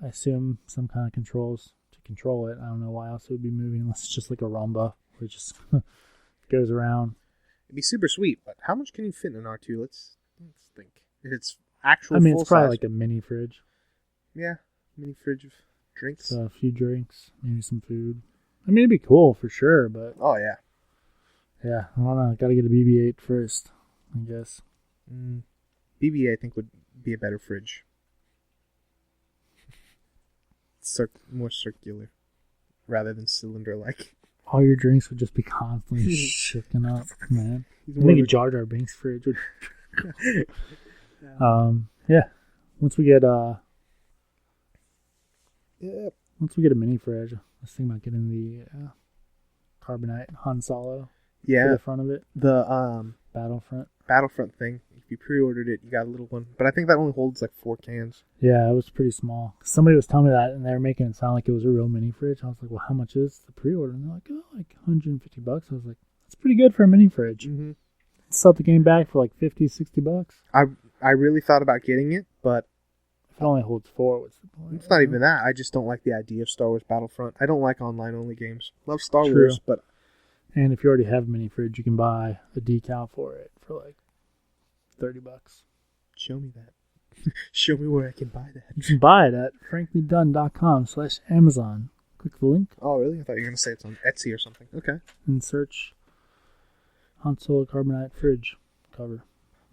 assume some kind of controls to control it. I don't know why else it would be moving unless it's just like a Roomba where it just goes around. It'd be super sweet, but how much can you fit in an R2? Let's think. If it's actual it's probably size. like a mini fridge. Yeah, mini fridge of drinks. So a few drinks, maybe some food. I mean, it'd be cool for sure, but... Oh, yeah. Yeah, I don't know. Got to get a BB-8 first, I guess. BB-8, I think, would be a better fridge. More circular, rather than cylinder-like. All your drinks would just be constantly shifting up, man. I think a Jar Jar Binks fridge would... yeah. Once we get Once we get a mini fridge, I was thinking about getting the Carbonite Han Solo. Yeah. For the front of it. The Battlefront thing. If you pre-ordered it, you got a little one. But I think that only holds like 4 cans. Yeah, it was pretty small. Somebody was telling me that, and they were making it sound like it was a real mini fridge. I was like, well, how much is the pre-order? And they're like, oh, like $150. I was like, that's pretty good for a mini fridge. Mm-hmm. Sell the game back for like $50, $60. I really thought about getting it, but if it only holds 4, what's the point? It's not even that. I just don't like the idea of Star Wars Battlefront. I don't like online-only games. Love Star True. Wars, but... And if you already have a mini fridge, you can buy a decal for it for like $30. Show me that. Show me where I can buy that. You can buy it at franklydunn.com/Amazon. Click the link Oh, really? I thought you were going to say it's on Etsy or something. Okay. and search Han Solo Carbonite fridge cover.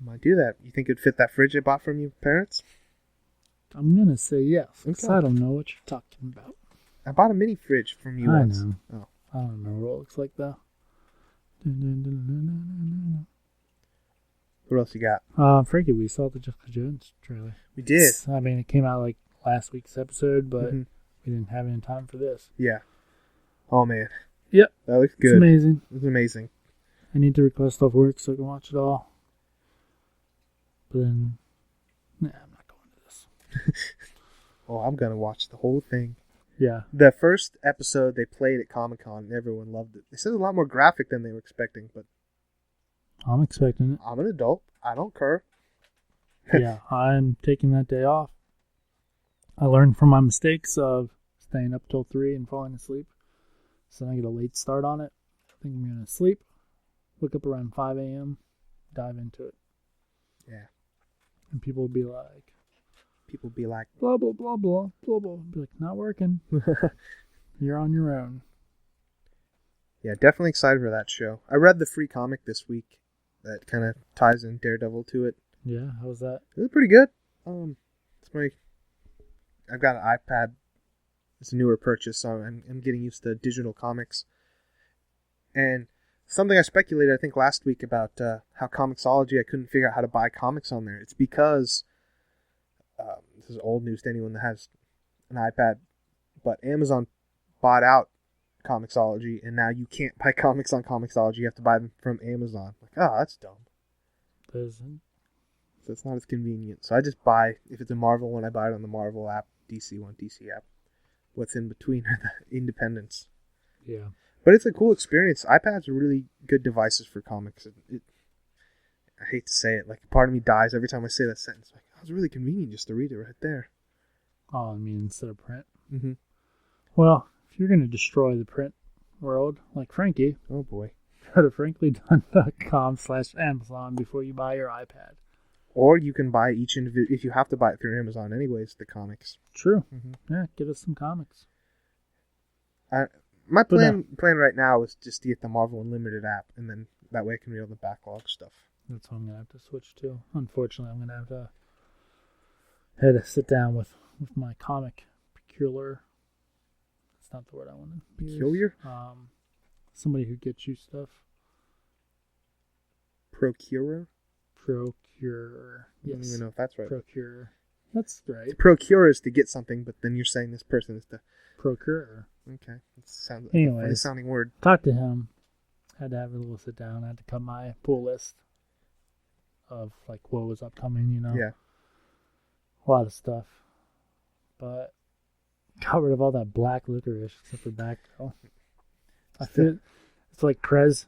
Might do that. You think it'd fit that fridge I bought from your parents? I'm going to say yes, because Okay. I don't know what you're talking about. I bought a mini fridge from you I once. know. Oh. I don't remember what it looks like, though. What else you got? Frankie, we saw the Jessica Jones trailer. We did. I mean, it came out like last week's episode, but Mhm. we didn't have any time for this. Yeah. Oh, man. Yep. That looks It's good. amazing. It's amazing. I need to request off work so I can watch it all. But then, I'm not going to this. Oh, I'm going to watch the whole thing. Yeah. The first episode they played at Comic-Con, and everyone loved it. They said it was a lot more graphic than they were expecting, but I'm expecting it. I'm an adult. I don't care. Yeah, I'm taking that day off. I learned from my mistakes of staying up till 3 and falling asleep. So then I get a late start on it. I think I'm going to sleep, wake up around 5 a.m., dive into it. Yeah. And people will be like, blah, blah, blah, blah, blah, blah. Be like, not working. You're on your own. Yeah, definitely excited for that show. I read the free comic this week that kind of ties in Daredevil to it. Yeah, how was that? It was pretty good. I've got an iPad. It's a newer purchase, so I'm getting used to digital comics. And something I speculated, I think, last week about how Comixology, I couldn't figure out how to buy comics on there. It's because, this is old news to anyone that has an iPad, but Amazon bought out Comixology, and now you can't buy comics on Comixology. You have to buy them from Amazon. Like, oh, that's dumb. So it's not as convenient. So I just buy, if it's a Marvel one, I buy it on the Marvel app, DC one, DC app. What's in between are the independents. Yeah. But it's a cool experience. iPads are really good devices for comics. I hate to say it. Like, part of me dies every time I say that sentence. Like, oh, it's really convenient just to read it right there. Oh, I mean, instead of print. Mm-hmm. Well, if you're going to destroy the print world, like Frankie, Oh, boy. go to franklydunn.com/Amazon before you buy your iPad. Or you can buy each individual, if you have to buy it through Amazon anyways, the comics. True. Mm-hmm. Yeah, get us some comics. My plan right now is just to get the Marvel Unlimited app, and then that way I can read all the backlog stuff. That's what I'm going to have to switch to. Unfortunately, I'm going to have to sit down with my comic procurer. That's not the word I want to use. Peculiar? Somebody who gets you stuff. Procurer? Procurer. I don't Yes. even know if that's right. Procurer. That's right. Procure is to get something, but then you're saying this person is to... Procurer. Okay. That sounds like Anyways. a funny sounding word. Talked to him. Had to have a little sit down. Had to cut my pull list of like what was upcoming, you know. Yeah. A lot of stuff. But got rid of all that black licorice except for Batgirl. I feel it's like Prez.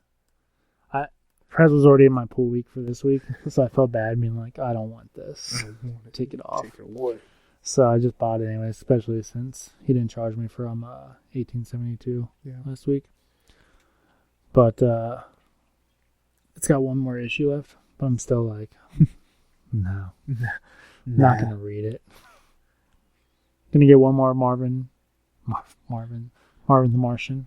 Prez was already in my pool week for this week, so I felt bad being like, I don't want this. Take it off. Take it away. So I just bought it anyway, especially since he didn't charge me from 1872 last week. But it's got one more issue left, but I'm still like, no. Not going to read it. Going to get one more Marvin the Martian,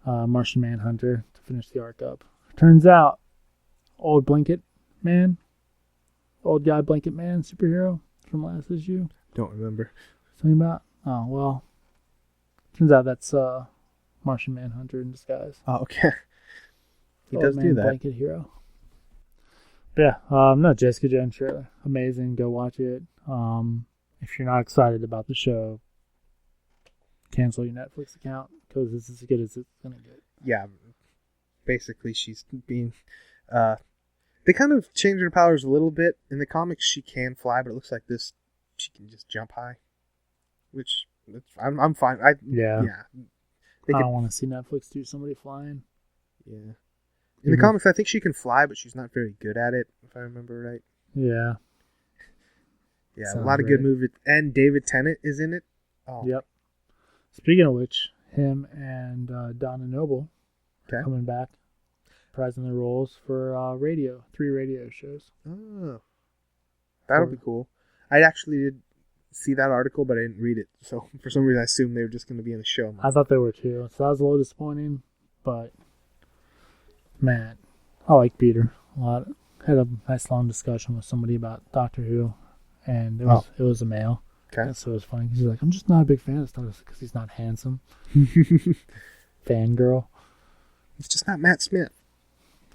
Martian Manhunter to finish the arc up. Turns out, old guy Blanket Man superhero from last issue. Don't remember. Something about? Oh, well. Turns out that's Martian Manhunter in disguise. Oh, okay. He Old does man do that. Blanket hero. But yeah, no, Jessica Jones trailer. Amazing. Go watch it. If you're not excited about the show, cancel your Netflix account because it's as good as it's going to get. Yeah. Basically, she's being... they kind of changed her powers a little bit. In the comics, she can fly, but it looks like this, she can just jump high. Which, I'm fine. Yeah. They I could, don't want to see Netflix do somebody flying. yeah. In the comics, I think she can fly, but she's not very good at it, if I remember right. Yeah. Yeah, Sounds a lot of right. good movies. And David Tennant is in it. Oh. Yep. Speaking of which, him and Donna Noble are Okay. coming back, reprising their roles for 3 radio shows. Oh. That'll be cool. I actually did see that article, but I didn't read it. So for some reason, I assumed they were just going to be in the show. I thought they were too. So that was a little disappointing. But, man, I like Peter a lot. Had a nice long discussion with somebody about Doctor Who, and it was a male. Okay. So it was funny. He's like, I'm just not a big fan of Star Wars because he's not handsome. Fangirl. It's just not Matt Smith.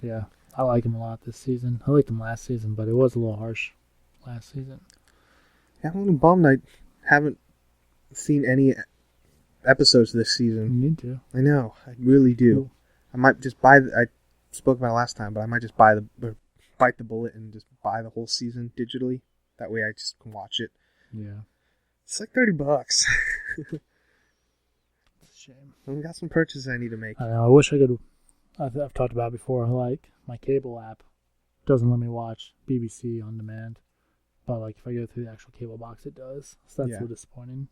Yeah, I like him a lot this season. I liked him last season, but it was a little harsh last season. Yeah, I'm a little bummed I haven't seen any episodes this season. You need to. I know. I really do. Cool. I might just buy... I spoke about it last time, but I might just bite the bullet and just buy the whole season digitally. That way I just can watch it. Yeah. It's like $30. It's a shame. I've got some purchases I need to make. I know. I wish I could... I've talked about it before. Like, my cable app doesn't let me watch BBC on demand. But, like, if I go through the actual cable box, it does. So that's so disappointing.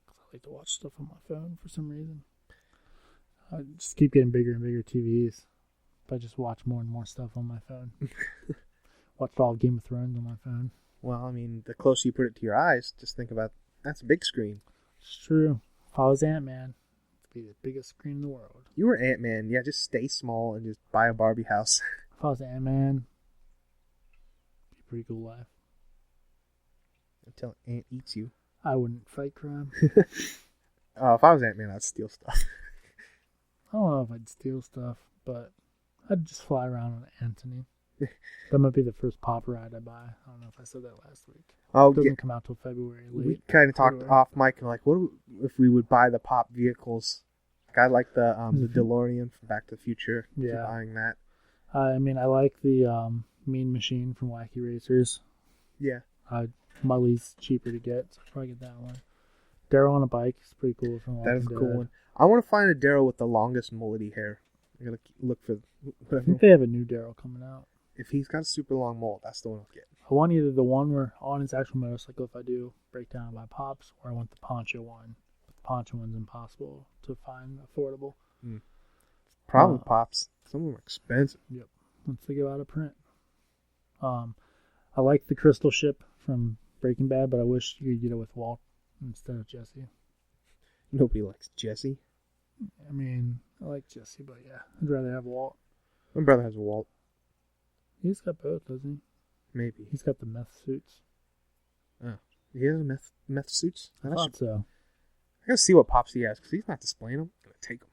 Because I like to watch stuff on my phone for some reason. I just keep getting bigger and bigger TVs. But I just watch more and more stuff on my phone. Watched all of Game of Thrones on my phone. Well, I mean, the closer you put it to your eyes, just think about, that's a big screen. It's true. If I was Ant-Man, it'd be the biggest screen in the world. You were Ant-Man. Yeah, just stay small and just buy a Barbie house. If I was Ant-Man, it'd be a pretty cool life. Until Ant eats you. I wouldn't fight crime. Oh, if I was Ant-Man, I'd steal stuff. I don't know if I'd steal stuff, but I'd just fly around on Anthony. That might be the first pop ride I buy. I don't know if I said that last week. Oh, it doesn't come out till February. We kind of talked off mic and like, what if we would buy the pop vehicles? Like I like the DeLorean from Back to the Future. Yeah, buying that. I mean, I like the Mean Machine from Wacky Racers. Yeah, Mully's cheaper to get, so I'll probably get that one. Daryl on a bike is pretty cool from Walking That is a Dead. cool one. I want to find a Daryl with the longest mullety hair. I gotta look for. I think they have a new Daryl coming out. If he's got a super long mullet, that's the one I'll get. I want either the one where on his actual motorcycle, if I do breakdown by Pops, or I want the poncho one. But the poncho one's impossible to find affordable. Problem Pops. Some of them are expensive. Yep. Once they go out of print. I like the crystal ship from Breaking Bad, but I wish you could get it with Walt instead of Jesse. Nobody likes Jesse. I mean, I like Jesse, but yeah, I'd rather have Walt. My brother has a Walt. He's got both, doesn't he? Maybe. He's got the meth suits. Oh. He has meth suits? I thought so. I gotta see what Pops he has, because he's not displaying them. I'm gonna take them.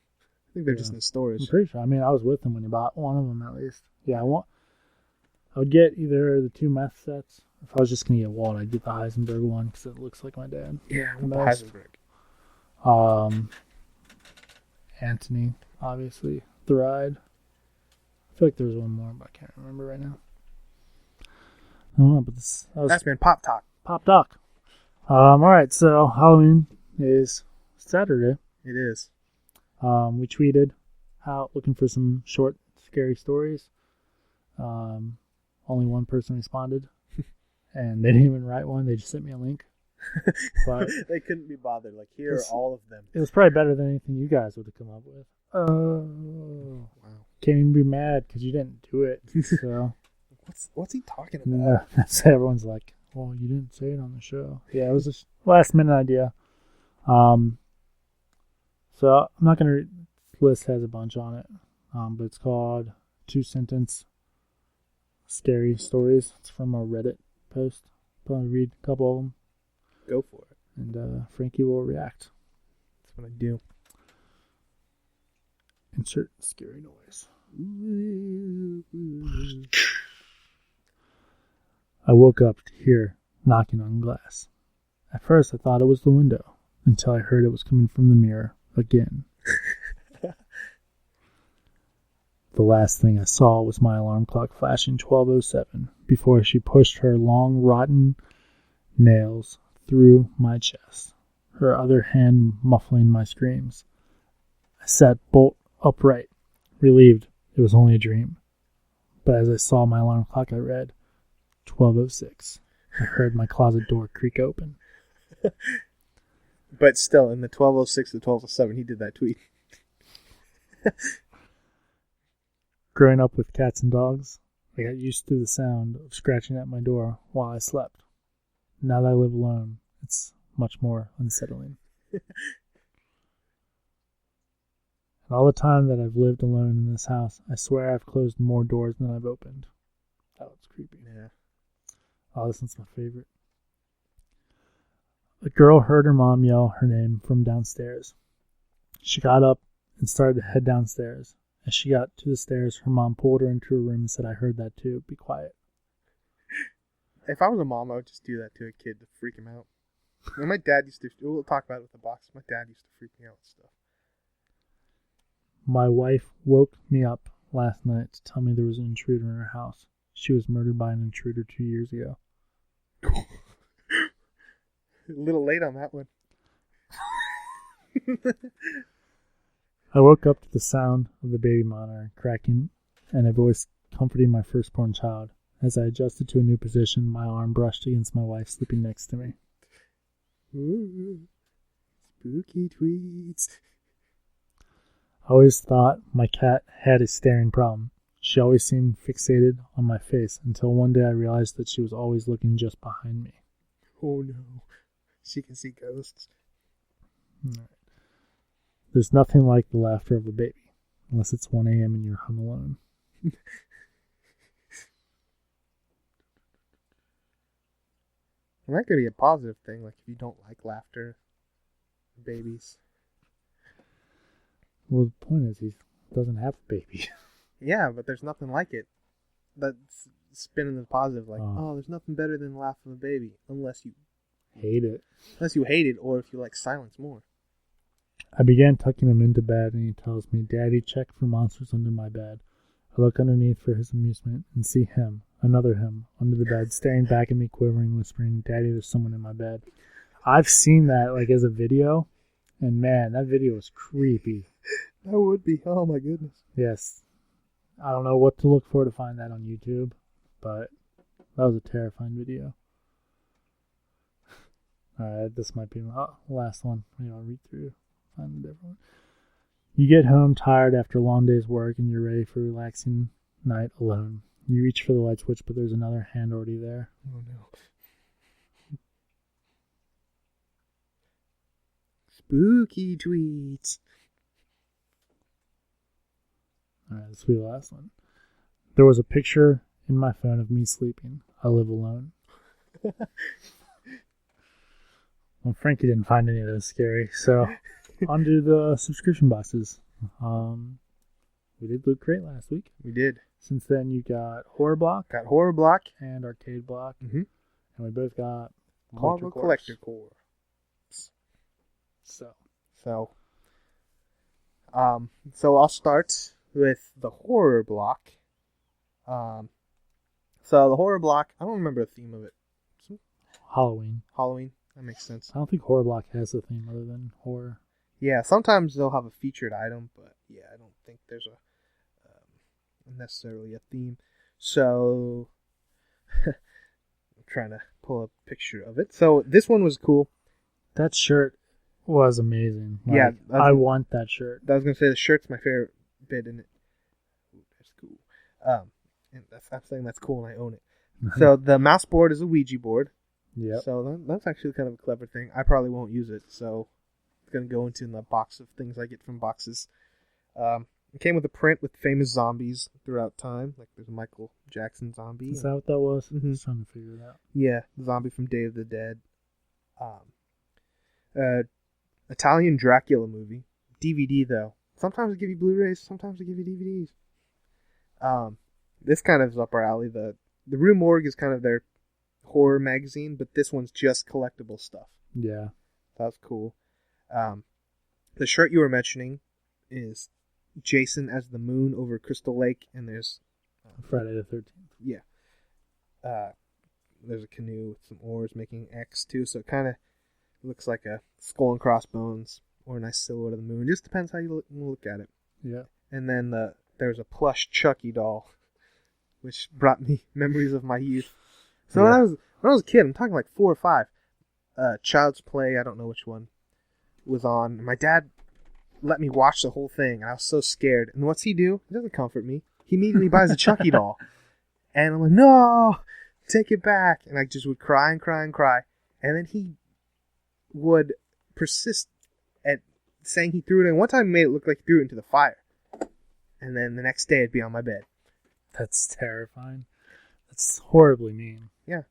I think they're just in the storage. I'm pretty sure. I mean, I was with him when he bought one of them, at least. Yeah, I would get either the 2 meth sets. If I was just going to get Walt, I'd get the Heisenberg one, because it looks like my dad. Yeah, the Heisenberg. Anthony, obviously. The Ride. I feel like there was one more, but I can't remember right now. I don't know, but that's been Pop Talk. Pop Talk. Alright, so Halloween is Saturday. It is. We tweeted out looking for some short, scary stories. Only one person responded, and they didn't even write one. They just sent me a link. But they couldn't be bothered. Like, here are all of them. It was probably better than anything you guys would have come up with. Oh, wow! Can't even be mad because you didn't do it. So what's he talking about? So everyone's like, "Well, you didn't say it on the show." Yeah, it was a last minute idea. So I'm not gonna. This list has a bunch on it, but it's called 2-sentence scary stories. It's from a Reddit post. Probably read a couple of them. Go for it. And Frankie will react. That's what I do. Insert scary noise. I woke up to hear knocking on glass. At first I thought it was the window, until I heard it was coming from the mirror again. The last thing I saw was my alarm clock flashing 12:07 before she pushed her long, rotten nails through my chest, her other hand muffling my screams. I sat bolt upright, relieved it was only a dream. But as I saw my alarm clock, I read 12:06. I heard my closet door creak open. But still, in the 12:06 to 12:07, he did that tweet. Growing up with cats and dogs, I got used to the sound of scratching at my door while I slept. now that I live alone, it's much more unsettling. And all the time that I've lived alone in this house, I swear I've closed more doors than I've opened. That was creepy. Yeah. Oh, this one's my favorite. A girl heard her mom yell her name from downstairs. She got up and started to head downstairs. As she got to the stairs, her mom pulled her into her room and said, "I heard that too. Be quiet." If I was a mom, I would just do that to a kid to freak him out. And my dad used to, we'll talk about it with the box. My dad used to freak me out with stuff. My wife woke me up last night to tell me there was an intruder in her house. She was murdered by an intruder 2 years ago. A little late on that one. I woke up to the sound of the baby monitor cracking and a voice comforting my firstborn child. As I adjusted to a new position, my arm brushed against my wife sleeping next to me. Ooh, spooky tweets. I always thought my cat had a staring problem. She always seemed fixated on my face until one day I realized that she was always looking just behind me. Oh no. She can see ghosts. Right. There's nothing like the laughter of a baby, unless it's 1 a.m. and you're home alone. And that could be a positive thing, like if you don't like laughter, babies. Well, the point is he doesn't have a baby. Yeah, but there's nothing like it. That's spinning the positive, like, oh, there's nothing better than the laugh of a baby, unless you hate it. Unless you hate it, or if you like silence more. I began tucking him into bed, and he tells me, "Daddy, check for monsters under my bed." I look underneath for his amusement and see him, another him, under the bed, staring back at me, quivering, whispering, "Daddy, there's someone in my bed." I've seen that like as a video, and man, that video is creepy. That would be. Oh my goodness. Yes. I don't know what to look for to find that on YouTube, but that was a terrifying video. Alright, this might be the last one. I'll read through, find a different one. You get home tired after a long day's work and you're ready for a relaxing night alone. You reach for the light switch, but there's another hand already there. Oh no. Spooky tweets. Alright, this will be the last one. There was a picture in my phone of me sleeping. I live alone. Well, Frankie didn't find any of those scary, so on to the subscription boxes. We did Loot Crate last week. We did. Since then, you got Horror Block. Got Horror Block. And Arcade Block. Mm-hmm. And we both got Marvel Collector Core. So I'll start with the Horror Block. So the Horror Block, I don't remember the theme of it. Halloween. That makes sense. I don't think Horror Block has a theme other than horror. Yeah, sometimes they'll have a featured item, but yeah, I don't think there's necessarily a theme. So I'm trying to pull a picture of it. So this one was cool. That shirt was amazing. Like, yeah, I want that shirt. I was gonna say the shirt's my favorite bit in it. Ooh, that's cool. And I'm saying that's cool, and I own it. So the mouse board is a Ouija board. Yeah. So that's actually kind of a clever thing. I probably won't use it, so it's gonna go into the box of things I get from boxes. It came with a print with famous zombies throughout time. Like there's a Michael Jackson zombie. Is that what that was? Mm-hmm. I was trying to figure it out. Yeah, the zombie from Day of the Dead. Italian Dracula movie. DVD though. Sometimes they give you Blu-rays, sometimes they give you DVDs. This kind of is up our alley. The Rue Morgue is kind of their horror magazine, but this one's just collectible stuff. Yeah. That's cool. The shirt you were mentioning is Jason as the moon over Crystal Lake, and there's Friday the 13th. Yeah. There's a canoe with some oars making X too, so it kind of looks like a skull and crossbones or a nice silhouette of the moon. Just depends how you look at it. Yeah. And then there's a plush Chucky doll, which brought me memories of my youth. So when I was a kid, I'm talking like 4 or 5, Child's Play, I don't know which one, was on. And my dad let me watch the whole thing, and I was so scared. And what's he do? He doesn't comfort me. He immediately buys a Chucky doll. And I'm like, no, take it back. And I just would cry and cry and cry. And then he would persist at saying he threw it in. One time he made it look like he threw it into the fire. And then the next day it'd be on my bed. That's terrifying. That's horribly mean. Yeah.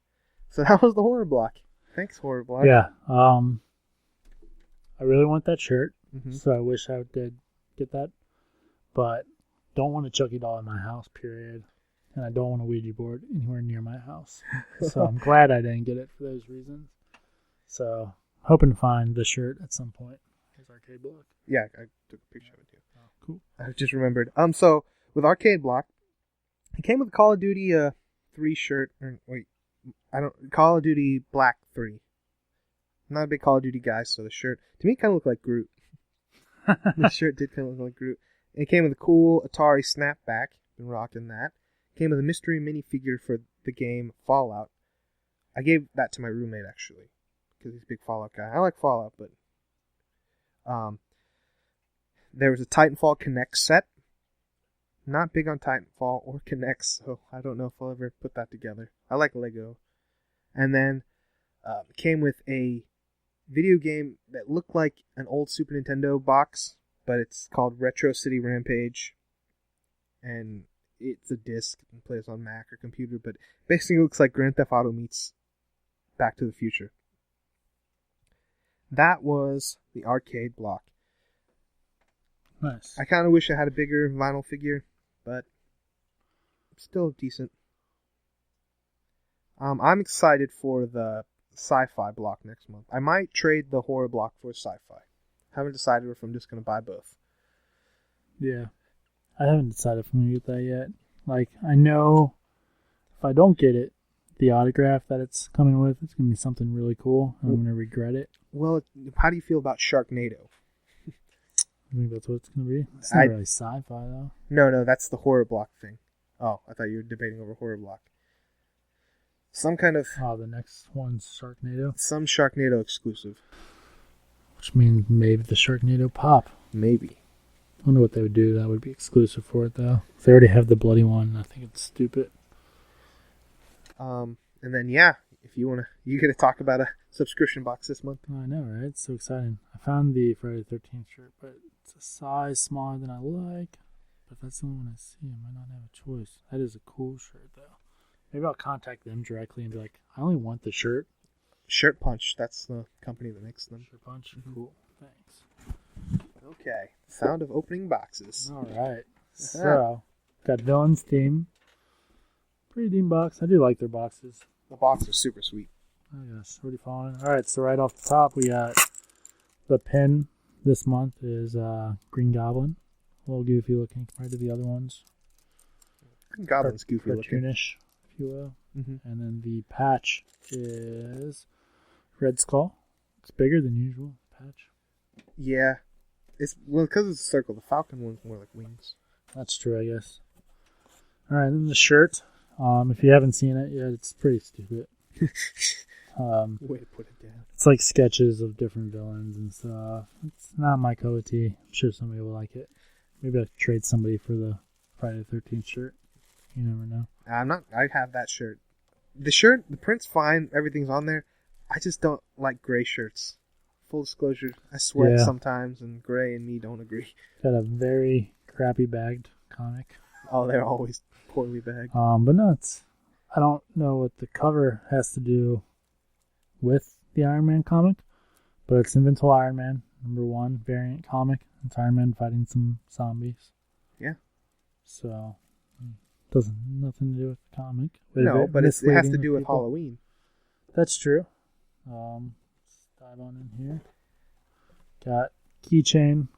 So that was the horror block. Thanks, horror block. Yeah. I really want that shirt, Mm-hmm. so I wish I did get that. But don't want a Chucky doll in my house, period. And I don't want a Ouija board anywhere near my house. So I'm glad I didn't get it for those reasons. So hoping to find the shirt at some point. Here's Arcade Block. Yeah, I took a picture of it too. Oh, cool. I just remembered. So with Arcade Block, it came with a Call of Duty 3 shirt. Call of Duty Black 3. I'm not a big Call of Duty guy, so the shirt to me kind of looked like Groot. The shirt did kind of look like Groot. It came with a cool Atari snapback. Been rocking that. It came with a mystery minifigure for the game Fallout. I gave that to my roommate actually, because he's a big Fallout guy. I like Fallout, but there was a Titanfall Connect set. Not big on Titanfall or Kinect, so I don't know if I'll ever put that together. I like Lego. And then it came with a video game that looked like an old Super Nintendo box, but it's called Retro City Rampage. And it's a disc and plays on Mac or computer, but basically looks like Grand Theft Auto meets Back to the Future. That was the Arcade Block. Nice. I kind of wish I had a bigger vinyl figure, but still decent. I'm excited for the sci-fi block next month. I might trade the horror block for sci-fi. Haven't decided if I'm just going to buy both. Yeah. I haven't decided if I'm going to get that yet. Like, I know if I don't get it, the autograph that it's coming with, it's going to be something really cool, and I'm going to regret it. Well, how do you feel about Sharknado? I think that's what it's going to be. It's not really sci-fi, though. No, that's the horror block thing. Oh, I thought you were debating over horror block. Some kind of... Oh, the next one's Sharknado. Some Sharknado exclusive. Which means maybe the Sharknado pop. Maybe. I wonder what they would do that would be exclusive for it, though. If they already have the bloody one, I think it's stupid. And then, yeah, if you want to... You get to talk about a subscription box this month. I know, right? It's so exciting. I found the Friday the 13th shirt, but it's a size smaller than I like. But if that's the only one I see, I might not have a choice. That is a cool shirt, though. Maybe I'll contact them directly and be like, I only want the shirt. Shirt Punch, that's the company that makes them. Shirt Punch? Mm-hmm. Cool. Thanks. Okay. Sound of opening boxes. All right. So, got Villain's Theme. Pretty deep box. I do like their boxes. The box is super sweet. Oh, yes. Already falling. All right. So, right off the top, we got the pin this month is Green Goblin. A little goofy looking compared to the other ones. Green Goblin's goofy looking. Cartoonish, if you will. Mm-hmm. And then the patch is Red Skull. It's bigger than usual. Patch. Yeah. It's because it's a circle. The Falcon one's more like wings. That's true, I guess. All right, then the shirt. If you haven't seen it yet, it's pretty stupid. Way to put it down. It's like sketches of different villains and stuff. It's not my cup of tea. I'm sure somebody will like it. Maybe I'll trade somebody for the Friday the 13th shirt. You never know. I have that shirt. The print's fine. Everything's on there. I just don't like gray shirts. Full disclosure, I sweat sometimes, and gray and me don't agree. Got a very crappy bagged comic. Oh, they're always poorly bagged. But no, I don't know what the cover has to do with the Iron Man comic, but it's Invincible Iron Man, #1 variant comic. It's Iron Man fighting some zombies. Yeah. So, nothing to do with the comic. No, but it has to do with Halloween. That's true. Let's dive on in here. Got keychain,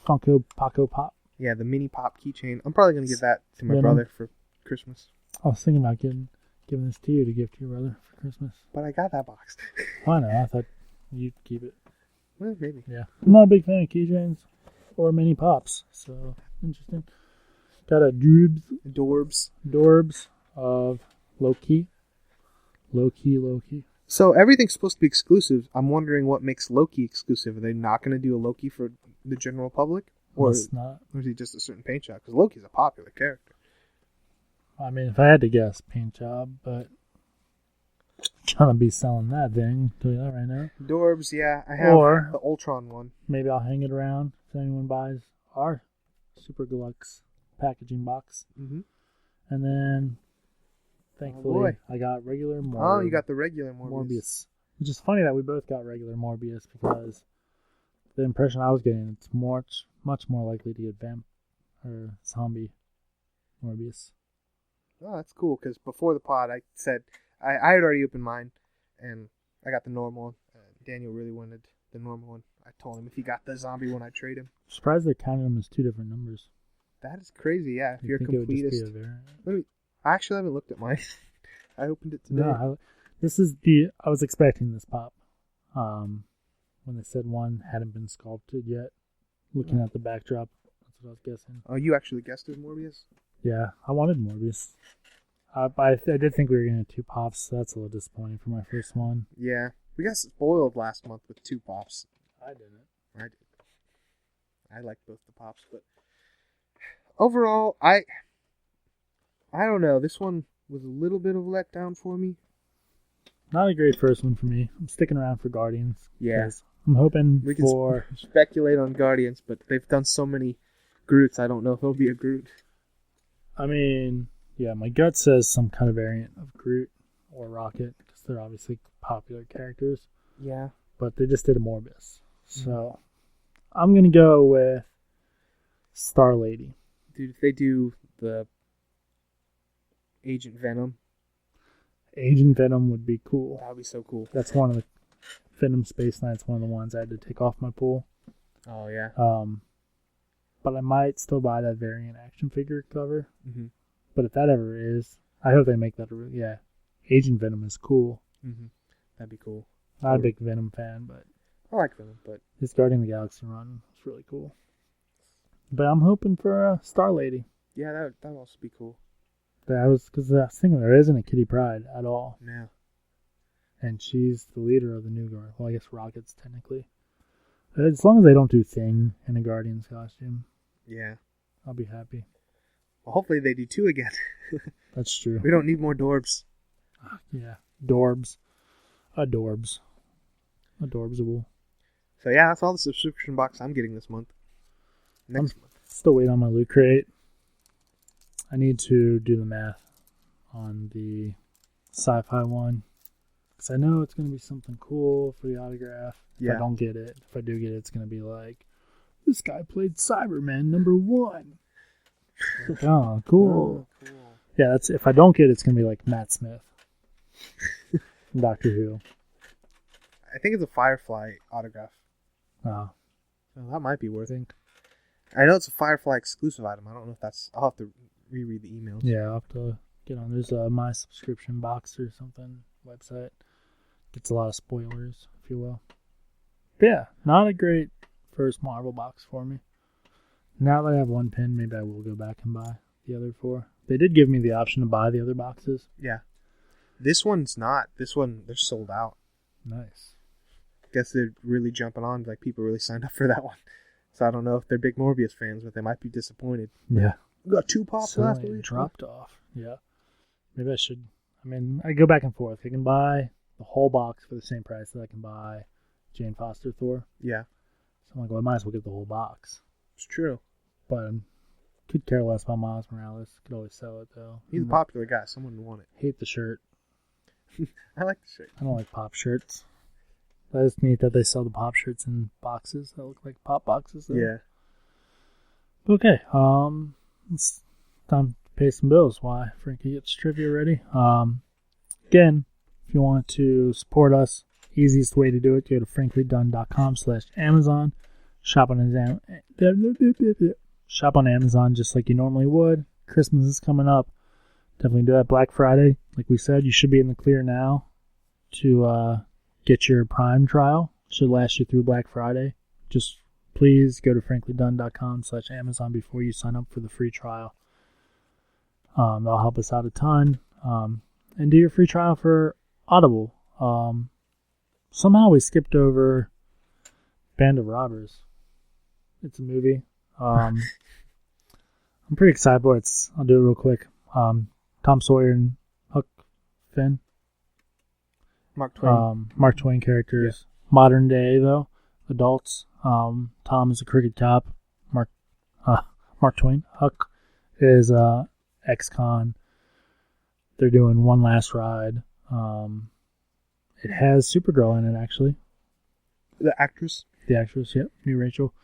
Funko Paco Pop. Yeah, the mini pop keychain. I'm probably going to give that to my brother for Christmas. I was thinking about giving this to you to give to your brother for Christmas. But I got that box. I know. I thought you'd keep it. Well, maybe. Yeah. I'm not a big fan of keychains or mini pops, so interesting. Got a Dorbs of Loki. Loki. So everything's supposed to be exclusive. I'm wondering what makes Loki exclusive. Are they not going to do a Loki for the general public? Or is he just a certain paint job? Because Loki's a popular character. I mean, if I had to guess, paint job, but Gonna be selling that thing. Tell you that right now. Dorbs, yeah. I have Or the Ultron one. maybe I'll hang it around if anyone buys our Super Deluxe packaging box. Mm-hmm. And then, thankfully, boy. I got regular Oh, you got the regular Morbius. Which is funny that we both got regular Morbius because the impression I was getting, it's much more likely to get or zombie Morbius. Oh, that's cool, because before the pod, I said I had already opened mine, and I got the normal one. Daniel really wanted the normal one. I told him if he got the zombie one, I'd trade him. I'm surprised they're counting them as two different numbers. That is crazy, yeah. If you're a think it would just be completist. a variant? I actually haven't looked at mine. I opened it today. No, I was expecting this pop. When they said one hadn't been sculpted yet, looking at the backdrop, that's what I was guessing. Oh, you actually guessed it, Morbius? Yeah, I wanted Morbius. I did think we were going to get 2 pops, so that's a little disappointing for my first one. Yeah. We got spoiled last month with 2 pops. I didn't. I did. I liked both the pops, but overall, I don't know. This one was a little bit of a letdown for me. Not a great first one for me. I'm sticking around for Guardians. Yeah. I'm hoping We can for... speculate on Guardians, but they've done so many Groots, I don't know if it'll be a Groot. I mean, yeah, my gut says some kind of variant of Groot or Rocket, because they're obviously popular characters. Yeah. But they just did a Morbius. So, I'm going to go with Star Lady. Dude, if they do the Agent Venom, Agent Venom would be cool. that would be so cool. That's one of the Venom Space Knights, one of the ones I had to take off my pool. Oh, yeah. But I might still buy that variant action figure cover. Mm-hmm. But if that ever is, I hope they make that. Yeah, Agent Venom is cool. Mm-hmm. That'd be cool. Not a big Venom fan, but I like Venom, but his Guardian of the Galaxy run is really cool. But I'm hoping for a Star Lady. yeah, that would also be cool. Because I was thinking there isn't a Kitty Pryde at all. Yeah. And she's the leader of the new Guard. Well, I guess Rocket's technically. As long as they don't do Thing in a Guardian's costume, Yeah. I'll be happy. Well, hopefully they do 2 again. That's true. We don't need more Dorbs. Yeah. Dorbs. Adorbs. Adorbsable. So yeah, that's all the subscription box I'm getting this month. Next month. Still waiting on my Loot Crate. I need to do the math on the sci-fi one. Because I know it's going to be something cool for the autograph. If I don't get it. If I do get it, it's going to be like, this guy played Cyberman #1. Like, oh, cool. Oh, cool. Yeah, that's if I don't get it, it's going to be like Matt Smith from Doctor Who. I think it's a Firefly autograph. Oh, So that might be worth I it. think. I know it's a Firefly exclusive item. I don't know if that's... I'll have to reread the emails. Yeah, I'll have to get on. There's a My Subscription Box or something website. Gets a lot of spoilers, if you will. But yeah, not a great first Marvel box for me. Now that I have 1 pin, maybe I will go back and buy the other 4. They did give me the option to buy the other boxes. Yeah. This one's not. This one, they're sold out. Nice. Guess they're really jumping on. Like, people really signed up for that one. So I don't know if they're big Morbius fans, but they might be disappointed. Yeah. We got 2 pops So last it week. dropped off. Yeah. Maybe I should. I mean, I go back and forth. I can buy the whole box for the same price that I can buy Jane Foster Thor. Yeah. So I'm like, well, I might as well get the whole box. It's true. But could care less about Miles Morales. Could always sell it, though. He's a popular guy. Someone would want it. Hate the shirt. I like the shirt. I don't like pop shirts. That is neat that they sell the pop shirts in boxes that look like pop boxes. Though. Yeah. Okay. It's time to pay some bills. Why Frankie gets trivia ready. Again, if you want to support us, easiest way to do it, go to franklydunn.com/Amazon. Shop on Amazon just like you normally would. Christmas is coming up. Definitely do that. Black Friday, like we said, you should be in the clear now to get your Prime trial. Should last you through Black Friday. Just please go to franklydunn.com/Amazon before you sign up for the free trial. That'll help us out a ton. And do your free trial for Audible. Somehow we skipped over Band of Robbers. It's a movie. I'm pretty excited for it. I'll do it real quick. Tom Sawyer and Huck Finn. Mark Twain. Mark Twain characters. Yeah. Modern day, though. Adults. Tom is a crooked cop. Mark Twain. Huck is ex-con. They're doing One Last Ride. It has Supergirl in it, actually. The actress? The actress, yep. New Rachel.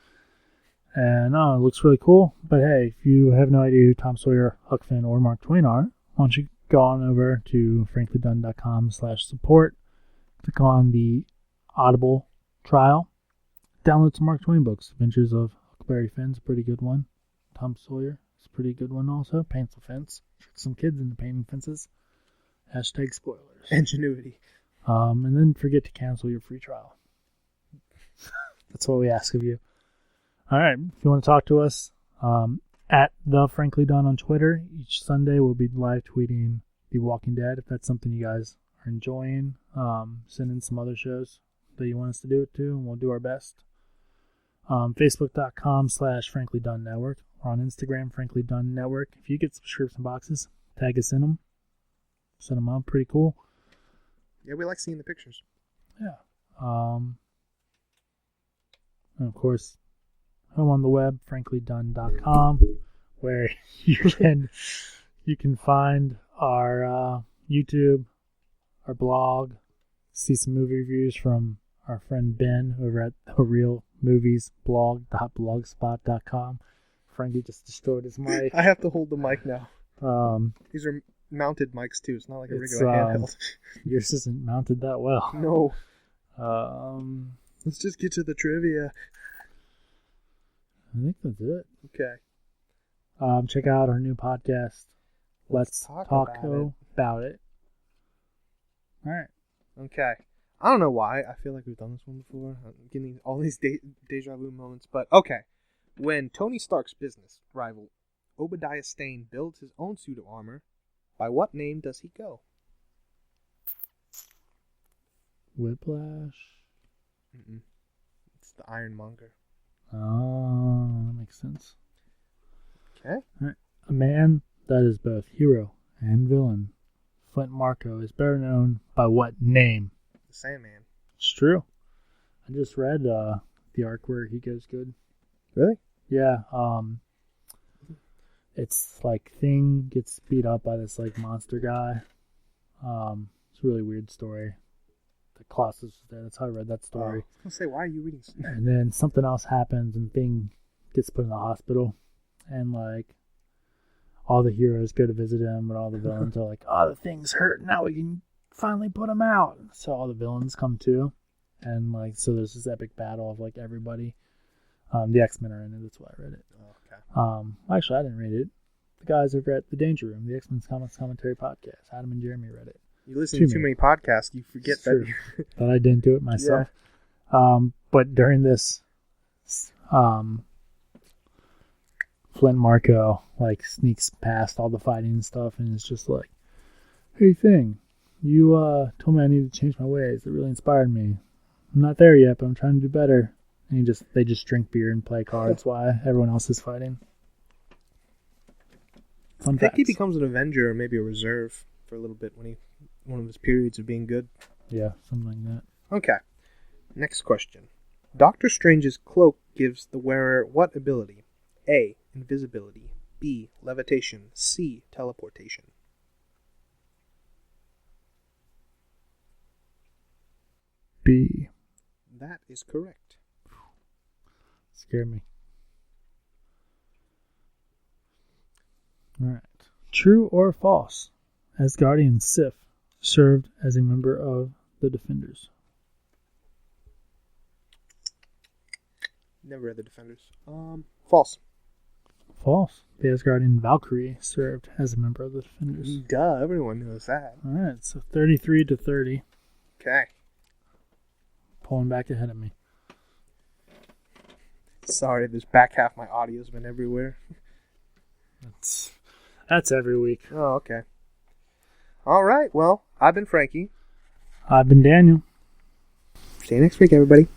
And it looks really cool. But hey, if you have no idea who Tom Sawyer, Huck Finn, or Mark Twain are, why don't you go on over to franklydunn.com/support. Click on the Audible trial. Download some Mark Twain books. Adventures of Huckleberry Finn's a pretty good one. Tom Sawyer is a pretty good one also. Paints a fence. Some kids into painting fences. Hashtag spoilers. Ingenuity. And then forget to cancel your free trial. That's what we ask of you. All right. If you want to talk to us, at the Frankly Dunn on Twitter, each Sunday we'll be live tweeting The Walking Dead. If that's something you guys are enjoying, send in some other shows that you want us to do it to, and we'll do our best. Facebook.com/Frankly Dunn Network. We're on Instagram, Frankly Dunn Network. If you get subscription boxes, tag us in them. Send them out. Pretty cool. Yeah, we like seeing the pictures. Yeah. And of course, home on the web, franklydunn.com, where you can find our YouTube, our blog, see some movie reviews from our friend Ben over at the Real Movies blog.blogspot.com. Frankie just destroyed his mic. I have to hold the mic now. These are mounted mics too. It's not like a regular handheld. Yours isn't mounted that well. No. Let's just get to the trivia. I think that's it. Okay. Check out our new podcast. Let's talk about it. All right. Okay. I don't know why. I feel like we've done this one before. I'm getting all these deja vu moments. But okay. When Tony Stark's business rival Obadiah Stane builds his own suit of armor, by what name does he go? Whiplash. It's the Ironmonger. Oh, that makes sense. Okay. All right. A man that is both hero and villain, Flint Marko, is better known by what name? The Sandman. It's true. I just read the arc where he goes good. Really? Yeah. It's like Thing gets beat up by this like monster guy. It's a really weird story. The Colossus was there. That's how I read that story. I was gonna say, why are you reading? And then something else happens, and Thing gets put in the hospital, and like all the heroes go to visit him, but all the villains are like, "Oh, the Thing's hurt. Now we can finally put him out." So all the villains come too, and like so there's this epic battle of like everybody. The X-Men are in it. That's why I read it. Oh, okay. Actually, I didn't read it. The guys over at the Danger Room, the X-Men Comics Commentary Podcast, Adam and Jeremy read it. You listen to too many podcasts, you forget that I didn't do it myself. Yeah. But during this, Flint Marko like sneaks past all the fighting and stuff, and it's just like, "Hey, Thing, you told me I needed to change my ways. It really inspired me. I'm not there yet, but I'm trying to do better." And they just drink beer and play cards while everyone else is fighting. I think he becomes an Avenger or maybe a Reserve for a little bit when one of his periods of being good. Yeah, something like that. Okay. Next question. Doctor Strange's cloak gives the wearer what ability? A. Invisibility. B. Levitation. C. Teleportation. B. That is correct. Scared me. Alright. True or false? Asgardian Sif served as a member of the Defenders. Never read the Defenders. False. False. The Asgardian Valkyrie served as a member of the Defenders. Duh, everyone knows that. Alright, so 33-30. Okay. Pulling back ahead of me. Sorry, this back half of my audio's been everywhere. That's every week. Oh, okay. All right, well, I've been Frankie. I've been Daniel. See you next week, everybody.